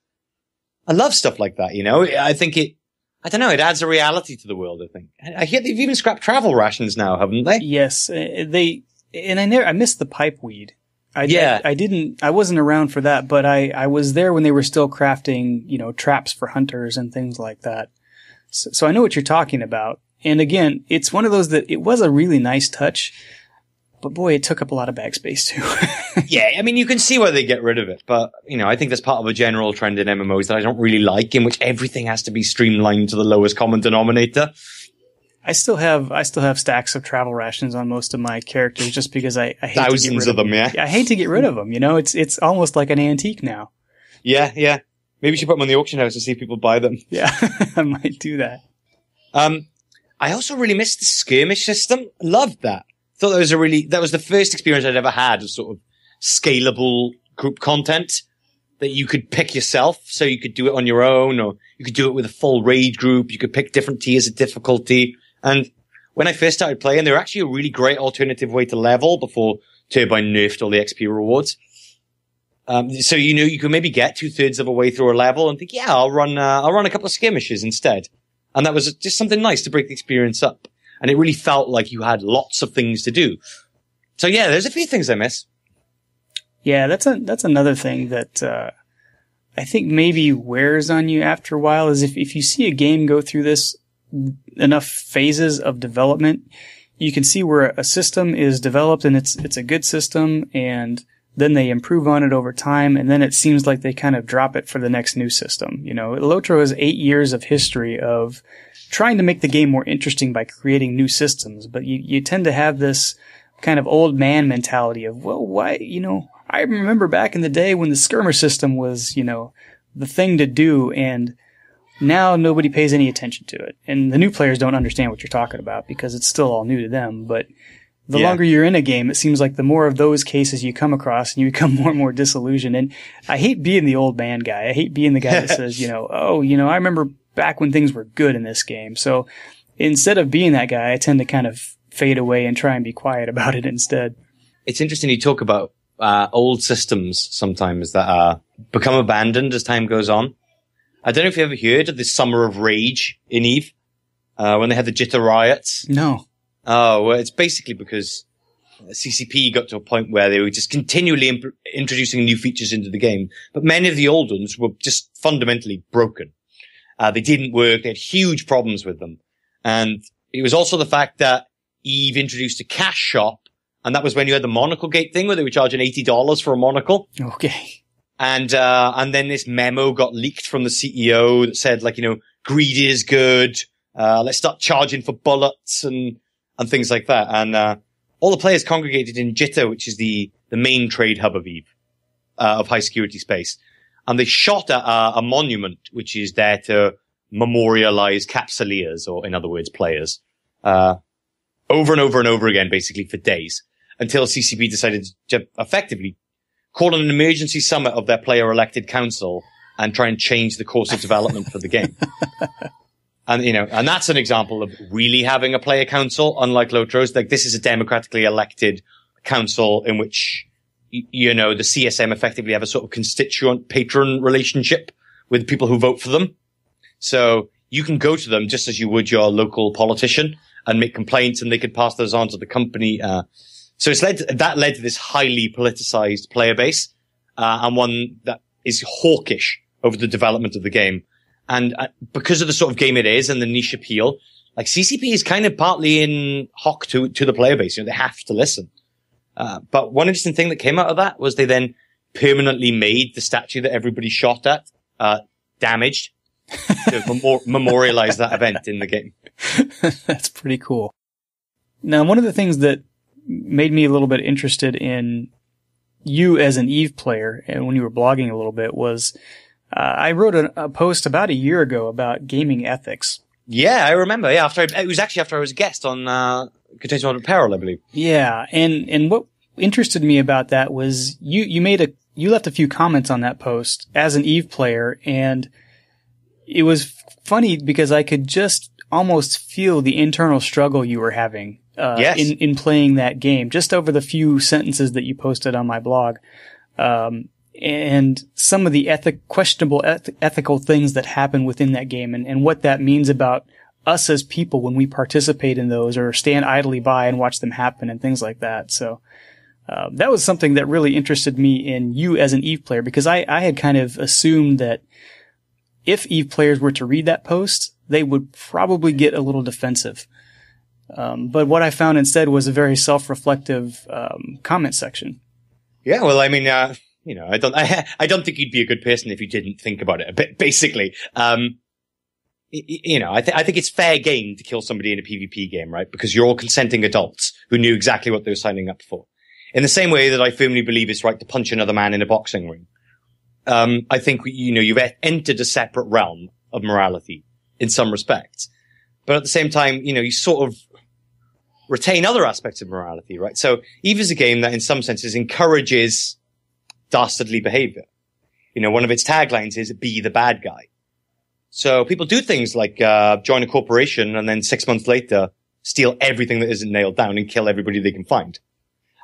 I love stuff like that, I think it adds a reality to the world, I think. I hear they've even scrapped travel rations now, haven't they? Yes, I missed the pipe weed. I wasn't around for that, but I was there when they were still crafting, traps for hunters and things like that. So I know what you're talking about. And again, it's one of those that it was a really nice touch, but boy, it took up a lot of bag space too. Yeah, I mean, you can see why they get rid of it, but, I think that's part of a general trend in MMOs that I don't really like, in which everything has to be streamlined to the lowest common denominator. I still have stacks of travel rations on most of my characters just because I hate thousands to get rid of them. Yeah, I hate to get rid of them. It's almost like an antique now. Yeah. Maybe you should put them on the auction house and see if people buy them. Yeah, I might do that. I also really missed the skirmish system. Loved that. Thought that was the first experience I'd ever had of sort of scalable group content that you could pick yourself. So you could do it on your own, or you could do it with a full raid group. You could pick different tiers of difficulty. And when I first started playing, they were actually a really great alternative way to level before Turbine nerfed all the XP rewards. So, you could maybe get 2/3 of a way through a level and think, yeah, I'll run a couple of skirmishes instead. And that was just something nice to break the experience up. And it really felt like you had lots of things to do. So yeah, there's a few things I miss. Yeah, that's another thing that, I think maybe wears on you after a while is if you see a game go through this enough phases of development, you can see where a system is developed and it's a good system, and then they improve on it over time, and then it seems like they kind of drop it for the next new system. Lotro has 8 years of history of trying to make the game more interesting by creating new systems, but you tend to have this kind of old man mentality of, well, why, I remember back in the day when the skirmish system was, the thing to do, and now nobody pays any attention to it. And the new players don't understand what you're talking about because it's still all new to them, but the longer you're in a game, it seems like the more of those cases you come across and you become more and more disillusioned. And I hate being the old man guy. I hate being the guy that says, I remember back when things were good in this game. So instead of being that guy, I tend to kind of fade away and try and be quiet about it instead. It's interesting you talk about old systems sometimes that become abandoned as time goes on. I don't know if you ever heard of the Summer of Rage in EVE, when they had the Jitter riots. No. Oh, well, it's basically because CCP got to a point where they were just continually introducing new features into the game. But many of the old ones were just fundamentally broken. They didn't work. They had huge problems with them. And it was also the fact that EVE introduced a cash shop. And that was when you had the monocle gate thing where they were charging $80 for a monocle. Okay. And then this memo got leaked from the CEO that said, greed is good. Let's start charging for bullets and things like that. And, all the players congregated in Jitter, which is the main trade hub of EVE, of high security space. And they shot at a monument, which is there to memorialize capsuleers, or in other words, players, over and over and over again, basically for days, until CCP decided to effectively call an emergency summit of their player elected council and try and change the course of development for the game. And, and that's an example of really having a player council, unlike Lotro's. Like, this is a democratically elected council in which, the CSM effectively have a sort of constituent patron relationship with people who vote for them. So you can go to them just as you would your local politician and make complaints, and they could pass those on to the company. So that led to this highly politicized player base, and one that is hawkish over the development of the game. And because of the sort of game it is and the niche appeal, like CCP is kind of partly in hock to the player base. They have to listen. But one interesting thing that came out of that was they then permanently made the statue that everybody shot at, damaged to memorialize that event in the game. That's pretty cool. Now, one of the things that made me a little bit interested in you as an EVE player, and when you were blogging a little bit, was I wrote a post about a year ago about gaming ethics. Yeah, I remember. Yeah, it was actually after I was a guest on Contagion Modern Peril, I believe. Yeah, and what interested me about that was you left a few comments on that post as an EVE player, and it was funny because I could just almost feel the internal struggle you were having yes. in playing that game, just over the few sentences that you posted on my blog. And some of the questionable ethical things that happen within that game and what that means about us as people when we participate in those or stand idly by and watch them happen and things like that. So that was something that really interested me in you as an EVE player, because I had kind of assumed that if EVE players were to read that post, they would probably get a little defensive. But what I found instead was a very self-reflective comment section. Yeah, well, I mean, I don't think you'd be a good person if you didn't think about it a bit, basically. I think it's fair game to kill somebody in a PvP game, right? Because you're all consenting adults who knew exactly what they were signing up for. In the same way that I firmly believe it's right to punch another man in a boxing ring. I think, you've entered a separate realm of morality in some respects. But at the same time, you sort of retain other aspects of morality, right? So EVE is a game that in some senses encourages dastardly behavior. One of its taglines is be the bad guy. So people do things like join a corporation and then 6 months later steal everything that isn't nailed down and kill everybody they can find.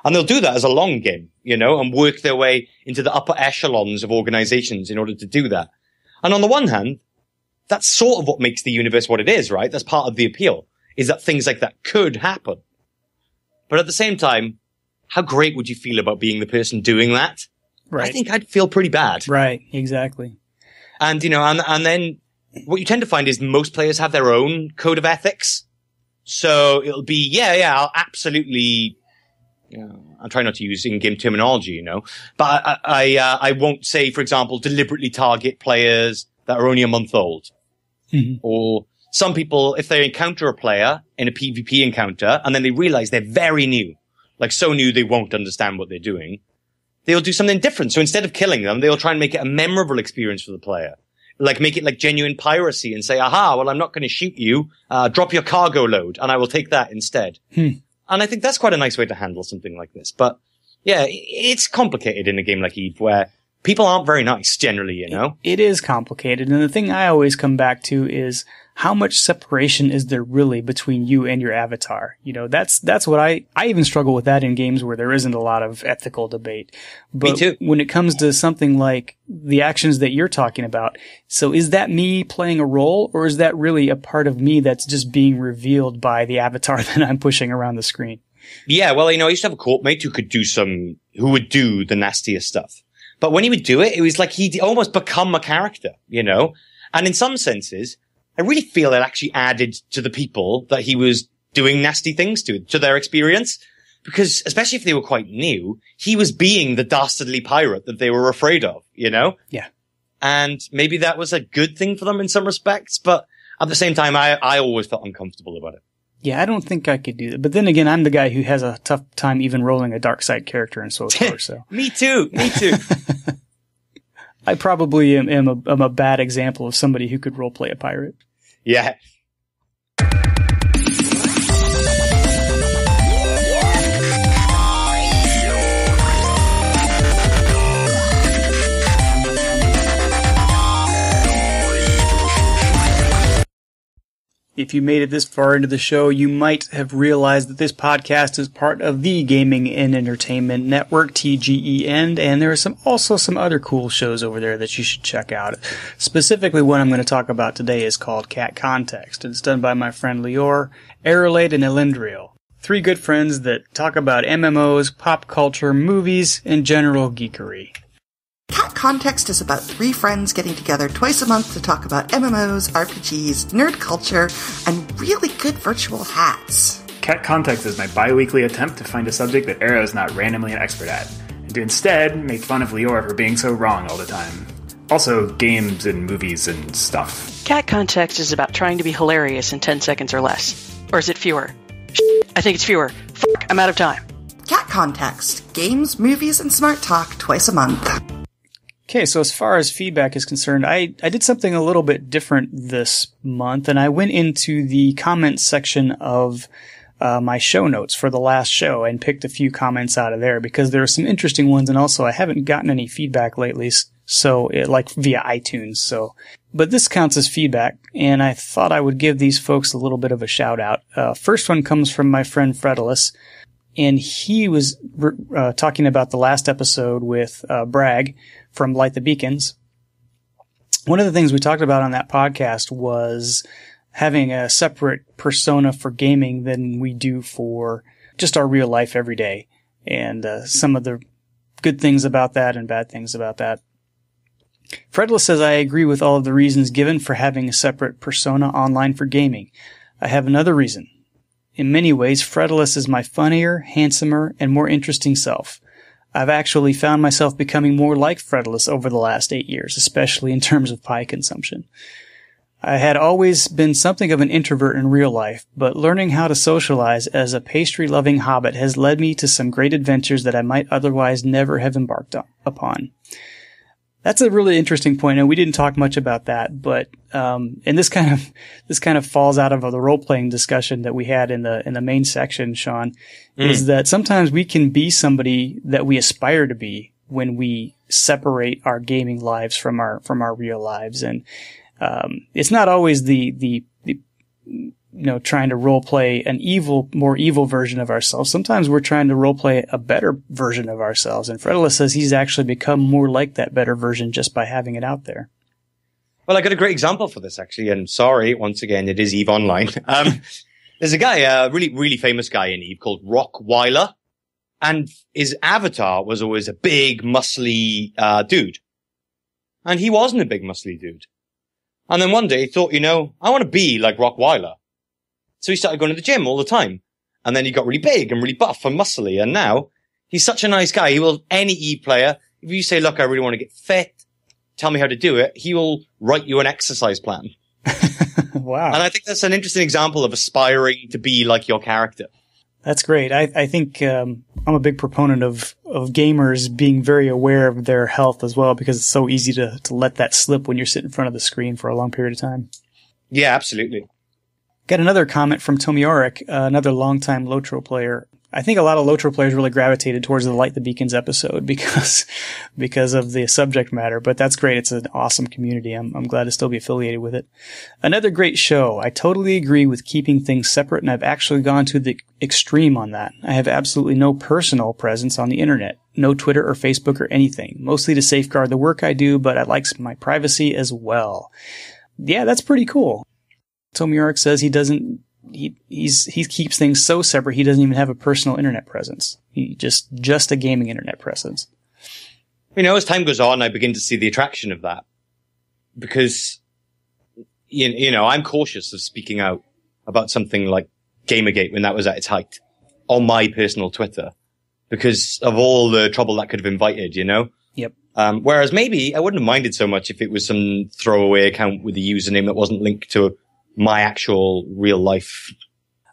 And they'll do that as a long game, and work their way into the upper echelons of organizations in order to do that. And on the one hand, that's sort of what makes the universe what it is, right? That's part of the appeal, is that things like that could happen. But at the same time, how great would you feel about being the person doing that? Right. I think I'd feel pretty bad. Right, exactly. And, and then what you tend to find is most players have their own code of ethics. So it'll be, I'll absolutely, I'm trying not to use in-game terminology, but I won't say, for example, deliberately target players that are only a month old. Mm-hmm. Or some people, if they encounter a player in a PvP encounter and then they realize they're very new, like so new they won't understand what they're doing, they'll do something different. So instead of killing them, they'll try and make it a memorable experience for the player. Like make it like genuine piracy and say, aha, well, I'm not going to shoot you. Drop your cargo load and I will take that instead. And I think that's quite a nice way to handle something like this. But yeah, it's complicated in a game like EVE where people aren't very nice generally, It is complicated. And the thing I always come back to is how much separation is there really between you and your avatar? That's what I even struggle with that in games where there isn't a lot of ethical debate. But me too. When it comes to something like the actions that you're talking about, so is that me playing a role, or is that really a part of me that's just being revealed by the avatar that I'm pushing around the screen? Yeah, well, I used to have a corpmate who would do the nastiest stuff. But when he would do it, it was like he'd almost become a character, And in some senses, I really feel it actually added to the people that he was doing nasty things to their experience. Because especially if they were quite new, he was being the dastardly pirate that they were afraid of, Yeah. And maybe that was a good thing for them in some respects. But at the same time, I always felt uncomfortable about it. Yeah, I don't think I could do that. But then again, I'm the guy who has a tough time even rolling a dark side character in SWTOR, so. Me too. I probably am a bad example of somebody who could roleplay a pirate. Yeah. If you made it this far into the show, you might have realized that this podcast is part of the Gaming and Entertainment Network, TGEN, and there are also some other cool shows over there that you should check out. Specifically, what I'm going to talk about today is called Cat Context. It's done by my friend Lior, Aerolade, and Elendriel. 3 good friends that talk about MMOs, pop culture, movies, and general geekery. Cat Context is about 3 friends getting together twice a month to talk about MMOs, RPGs, nerd culture, and really good virtual hats. Cat Context is my bi-weekly attempt to find a subject that Arrow is not randomly an expert at, and to instead make fun of Lior for being so wrong all the time. Also, games and movies and stuff. Cat Context is about trying to be hilarious in 10 seconds or less. Or is it fewer? I think it's fewer. Fuck, I'm out of time. Cat Context. Games, movies, and smart talk twice a month. Okay, so as far as feedback is concerned, I did something a little bit different this month, and I went into the comments section of my show notes for the last show and picked a few comments out of there because there are some interesting ones, and also I haven't gotten any feedback lately, like via iTunes. So, but this counts as feedback, and I thought I would give these folks a little bit of a shout out. First one comes from my friend Fredulous, and he was talking about the last episode with Bragg from Light the Beacons. One of the things we talked about on that podcast was having a separate persona for gaming than we do for just our real life every day, and some of the good things about that and bad things about that. Fredless says, I agree with all of the reasons given for having a separate persona online for gaming. I have another reason. In many ways, Fredless is my funnier, handsomer, and more interesting self. I've actually found myself becoming more like Fredless over the last 8 years, especially in terms of pie consumption. I had always been something of an introvert in real life, but learning how to socialize as a pastry-loving hobbit has led me to some great adventures that I might otherwise never have embarked upon. That's a really interesting point, and we didn't talk much about that, but and this kind of falls out of the role-playing discussion that we had in the main section, Sean, is that sometimes we can be somebody that we aspire to be when we separate our gaming lives from our real lives, and it's not always the trying to role play an more evil version of ourselves. Sometimes we're trying to role play a better version of ourselves. And Fredulous says he's actually become more like that better version just by having it out there. Well, I got a great example for this, actually. And sorry, once again, it is EVE Online. There's a guy, a really, really famous guy in EVE called Rockweiler. And his avatar was always a big, muscly, dude. And he wasn't a big, muscly dude. And then one day he thought, I want to be like Rockweiler. So he started going to the gym all the time. And then he got really big and really buff and muscly. And now he's such a nice guy. He will, any EVE player, if you say, look, I really want to get fit, tell me how to do it, he will write you an exercise plan. Wow. And I think that's an interesting example of aspiring to be like your character. That's great. I think I'm a big proponent of gamers being very aware of their health as well, because it's so easy to let that slip when you're sitting in front of the screen for a long period of time. Yeah, absolutely. Got another comment from Tomioric, another longtime Lotro player. I think a lot of Lotro players really gravitated towards the Light the Beacons episode because of the subject matter, but that's great. It's an awesome community. I'm glad to still be affiliated with it. Another great show. I totally agree with keeping things separate, and I've actually gone to the extreme on that. I have absolutely no personal presence on the internet. No Twitter or Facebook or anything. Mostly to safeguard the work I do, but I like my privacy as well. Yeah, that's pretty cool. Tomioric says he keeps things so separate he doesn't even have a personal internet presence. He just a gaming internet presence. As time goes on, I begin to see the attraction of that because I'm cautious of speaking out about something like Gamergate when that was at its height on my personal Twitter because of all the trouble that could have invited. Yep. Whereas maybe I wouldn't have minded so much if it was some throwaway account with a username that wasn't linked to my actual real life.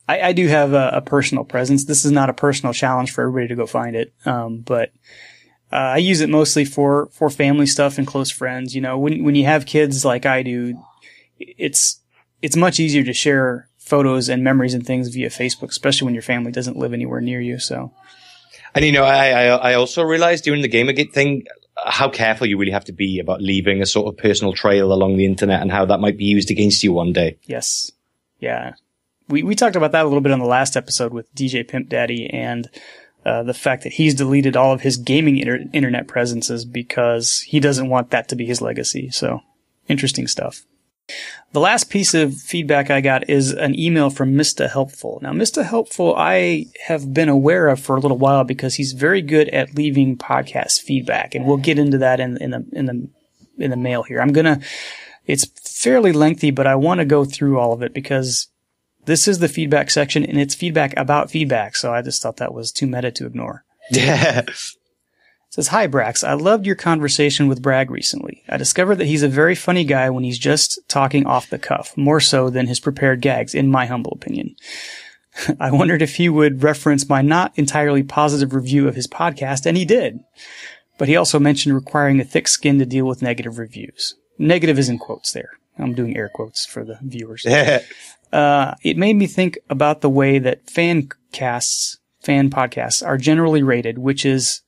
I do have a personal presence. This is not a personal challenge for everybody to go find it. But I use it mostly for family stuff and close friends. When you have kids like I do, it's much easier to share photos and memories and things via Facebook, especially when your family doesn't live anywhere near you. So. And I also realized during the Gamergate thing, how careful you really have to be about leaving a sort of personal trail along the internet and how that might be used against you one day. Yes. Yeah. We talked about that a little bit on the last episode with DJ Pimp Daddy and the fact that he's deleted all of his gaming internet presences because he doesn't want that to be his legacy. So, interesting stuff. The last piece of feedback I got is an email from Mr. Helpful. Now, Mr. Helpful, I have been aware of for a little while because he's very good at leaving podcast feedback, and we'll get into that in the mail here. It's fairly lengthy, but I want to go through all of it because this is the feedback section, and it's feedback about feedback. So I just thought that was too meta to ignore. Yeah. says, "Hi, Brax. I loved your conversation with Bragg recently. I discovered that he's a very funny guy when he's just talking off the cuff, more so than his prepared gags, in my humble opinion. I wondered if he would reference my not entirely positive review of his podcast, and he did. But he also mentioned requiring a thick skin to deal with negative reviews." Negative is in quotes there. I'm doing air quotes for the viewers. It made me think about the way that fan podcasts are generally rated, which is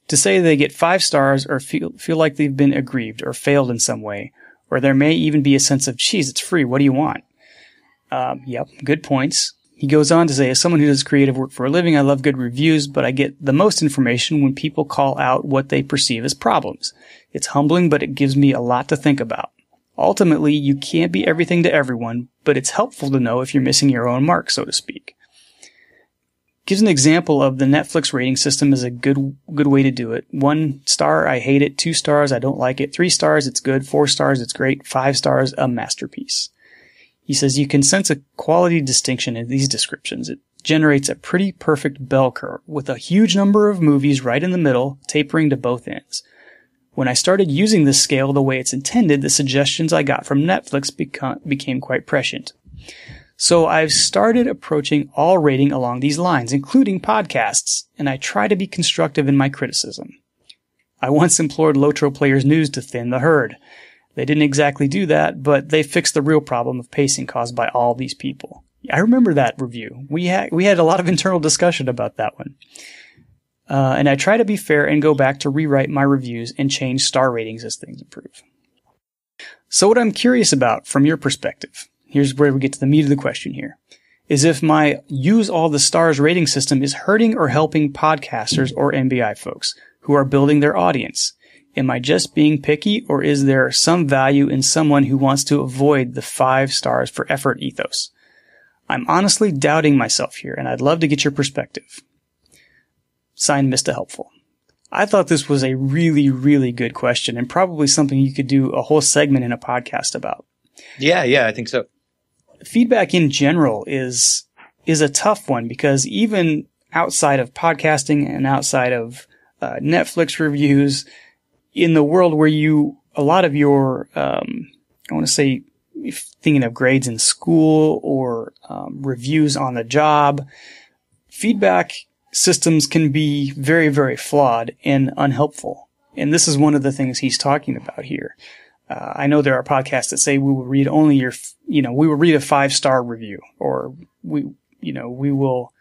to say they get 5 stars or feel like they've been aggrieved or failed in some way, or there may even be a sense of, geez, it's free, what do you want? Yep, good points. He goes on to say, as someone who does creative work for a living, I love good reviews, but I get the most information when people call out what they perceive as problems. It's humbling, but it gives me a lot to think about. Ultimately, you can't be everything to everyone, but it's helpful to know if you're missing your own mark, so to speak. Gives an example of the Netflix rating system as a good way to do it. 1 star, I hate it. 2 stars, I don't like it. 3 stars, it's good. 4 stars, it's great. 5 stars, a masterpiece. He says you can sense a quality distinction in these descriptions. It generates a pretty perfect bell curve with a huge number of movies right in the middle, tapering to both ends. When I started using this scale the way it's intended, the suggestions I got from Netflix became quite prescient. So I've started approaching all rating along these lines, including podcasts, and I try to be constructive in my criticism. I once implored Lotro Players News to thin the herd. They didn't exactly do that, but they fixed the real problem of pacing caused by all these people. I remember that review. We had a lot of internal discussion about that one. And I try to be fair and go back to rewrite my reviews and change star ratings as things improve. So what I'm curious about from your perspective, here's where we get to the meat of the question here, is if my use all the stars rating system is hurting or helping podcasters or MBI folks who are building their audience. Am I just being picky, or is there some value in someone who wants to avoid the 5 stars for effort ethos? I'm honestly doubting myself here, and I'd love to get your perspective. Signed, Mr. Helpful. I thought this was a really, really good question, and probably something you could do a whole segment in a podcast about. Yeah, I think so. Feedback in general is a tough one, because even outside of podcasting and outside of Netflix reviews, in the world where a lot of your, I want to say, thinking of grades in school or reviews on the job, feedback systems can be very, very flawed and unhelpful. And this is one of the things he's talking about here. I know there are podcasts that say we will read only we will read a 5-star review, or we will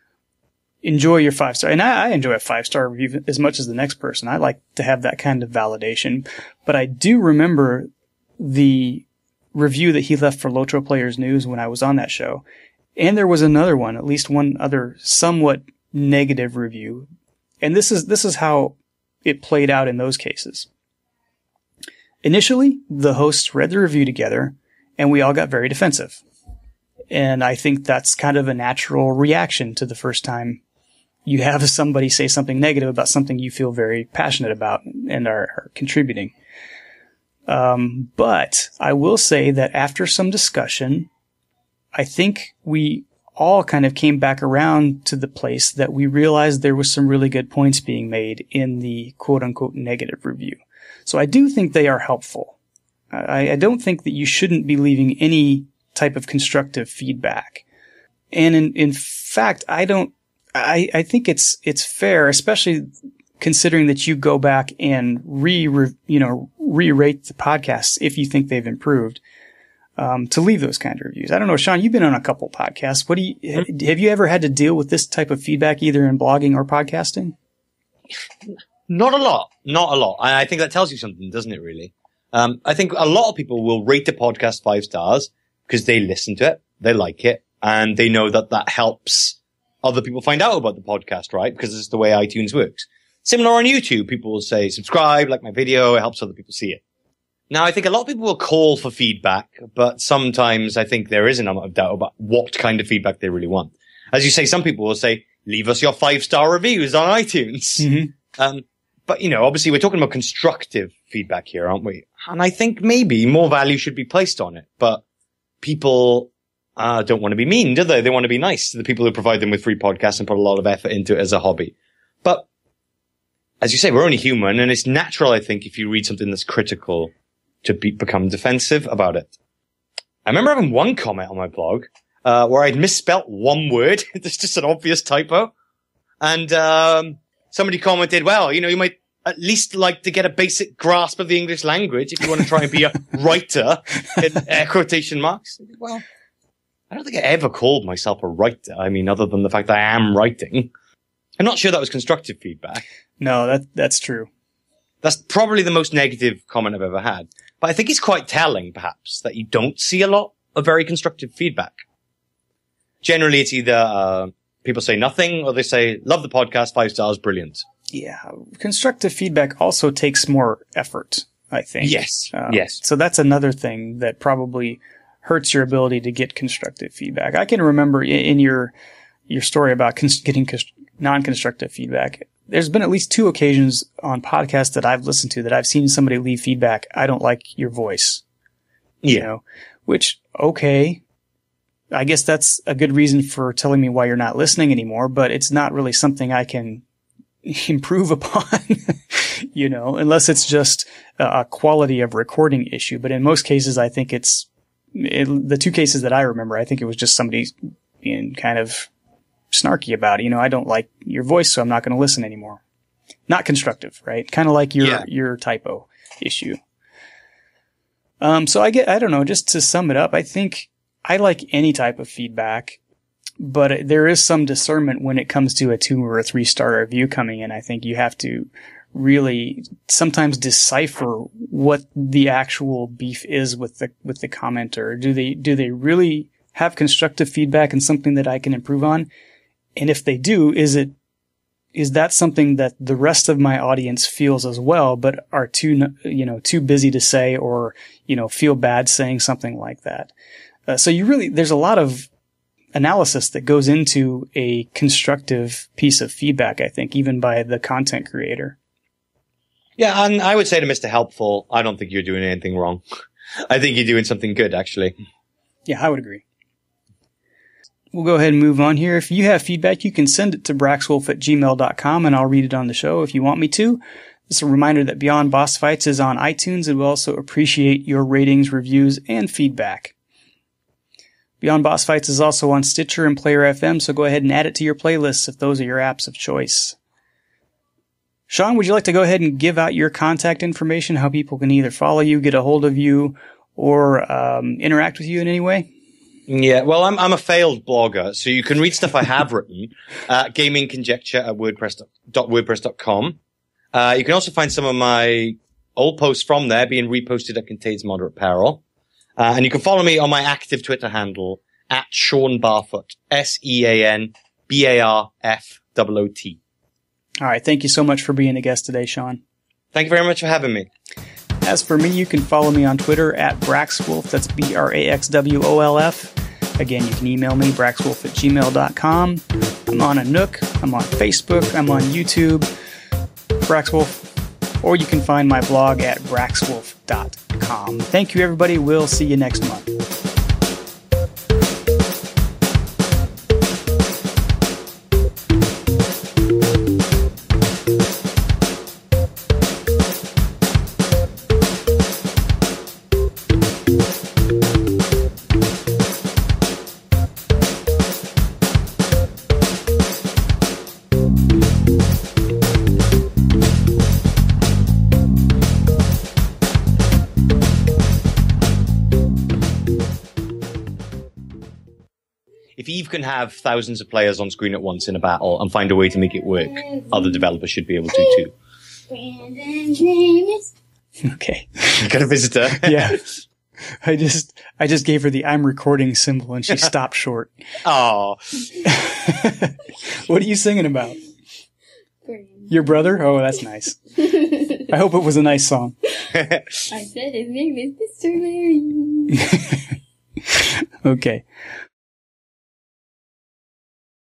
enjoy your 5-star. And I enjoy a 5-star review as much as the next person. I like to have that kind of validation. But I do remember the review that he left for Lotro Players News when I was on that show. And there was another one, at least one other somewhat negative review. And this is how it played out in those cases. Initially, the hosts read the review together, and we all got very defensive. And I think that's kind of a natural reaction to the first time you have somebody say something negative about something you feel very passionate about and are contributing. But I will say that after some discussion, I think we all kind of came back around to the place that we realized there was some really good points being made in the quote-unquote negative review. So I do think they are helpful. I don't think that you shouldn't be leaving any type of constructive feedback. And in fact, I think it's fair, especially considering that you go back and rerate the podcasts if you think they've improved, to leave those kind of reviews. I don't know, Sean, you've been on a couple podcasts. Have you ever had to deal with this type of feedback either in blogging or podcasting? Not a lot. I think that tells you something, doesn't it, really? I think a lot of people will rate the podcast 5 stars because they listen to it, they like it, and they know that helps other people find out about the podcast, right? Because it's the way iTunes works. Similar on YouTube, people will say, subscribe, like my video, it helps other people see it. Now, I think a lot of people will call for feedback, but sometimes I think there is an amount of doubt about what kind of feedback they really want. As you say, some people will say, leave us your 5-star reviews on iTunes. Mm-hmm. But, obviously we're talking about constructive feedback here, aren't we? And I think maybe more value should be placed on it. But people don't want to be mean, do they? They want to be nice to the people who provide them with free podcasts and put a lot of effort into it as a hobby. But as you say, we're only human, and it's natural, I think, if you read something that's critical to become defensive about it. I remember having one comment on my blog where I'd misspelt one word. It's just an obvious typo. And somebody commented, well, you might at least like to get a basic grasp of the English language if you want to try and be a writer, in quotation marks. Well, I don't think I ever called myself a writer. I mean, other than the fact that I am writing. I'm not sure that was constructive feedback. No, that's true. That's probably the most negative comment I've ever had. But I think it's quite telling, perhaps, that you don't see a lot of very constructive feedback. Generally, it's either people say nothing, or they say, love the podcast, 5 stars, brilliant. Yeah. Constructive feedback also takes more effort, I think. Yes. Yes. So that's another thing that probably hurts your ability to get constructive feedback. I can remember in your story about getting non-constructive feedback, there's been at least 2 occasions on podcasts that I've listened to that I've seen somebody leave feedback. I don't like your voice. Yeah. Which, okay, I guess that's a good reason for telling me why you're not listening anymore, but it's not really something I can improve upon, unless it's just a quality of recording issue. But in most cases, I think the 2 cases that I remember, I think it was just somebody being kind of snarky about it. I don't like your voice, so I'm not going to listen anymore. Not constructive, right? Kind of like your typo issue. So I don't know, just to sum it up, I think I like any type of feedback, but there is some discernment when it comes to a 2 or a 3 star review coming in. I think you have to really sometimes decipher what the actual beef is with the commenter. Do they really have constructive feedback and something that I can improve on? And if they do, is that something that the rest of my audience feels as well, but are too busy to say, or, feel bad saying something like that? So there's a lot of analysis that goes into a constructive piece of feedback, I think, even by the content creator. Yeah, and I would say to Mr. Helpful, I don't think you're doing anything wrong. I think you're doing something good, actually. Yeah, I would agree. We'll go ahead and move on here. If you have feedback, you can send it to braxwolf@gmail.com, and I'll read it on the show if you want me to. Just a reminder that Beyond Boss Fights is on iTunes, and we'll also appreciate your ratings, reviews, and feedback. Beyond Boss Fights is also on Stitcher and Player FM, so go ahead and add it to your playlists if those are your apps of choice. Sean, would you like to go ahead and give out your contact information, how people can either follow you, get a hold of you, or interact with you in any way? Yeah, well, I'm a failed blogger, so you can read stuff I have written at Gaming Conjecture at wordpress.com. You can also find some of my old posts from there being reposted at Contains Moderate Peril. And you can follow me on my active Twitter handle at Sean Barfoot, SeanBarfoot. All right. Thank you so much for being a guest today, Sean. Thank you very much for having me. As for me, you can follow me on Twitter at Braxwolf. That's BRAXWOLF. Again, you can email me, braxwolf@gmail.com. I'm on a Nook. I'm on Facebook. I'm on YouTube. Braxwolf. Or you can find my blog at braxwolf.com. Thank you, everybody. We'll see you next month. If Eve can have thousands of players on screen at once in a battle and find a way to make it work, other developers should be able to too. Brandon's name is... Okay. You got a visitor? Yeah. I just gave her the I'm recording symbol and she stopped short. Oh. What are you singing about? Brandon. Your brother? Oh, that's nice. I hope it was a nice song. I said his name is Mr. Larry. Okay.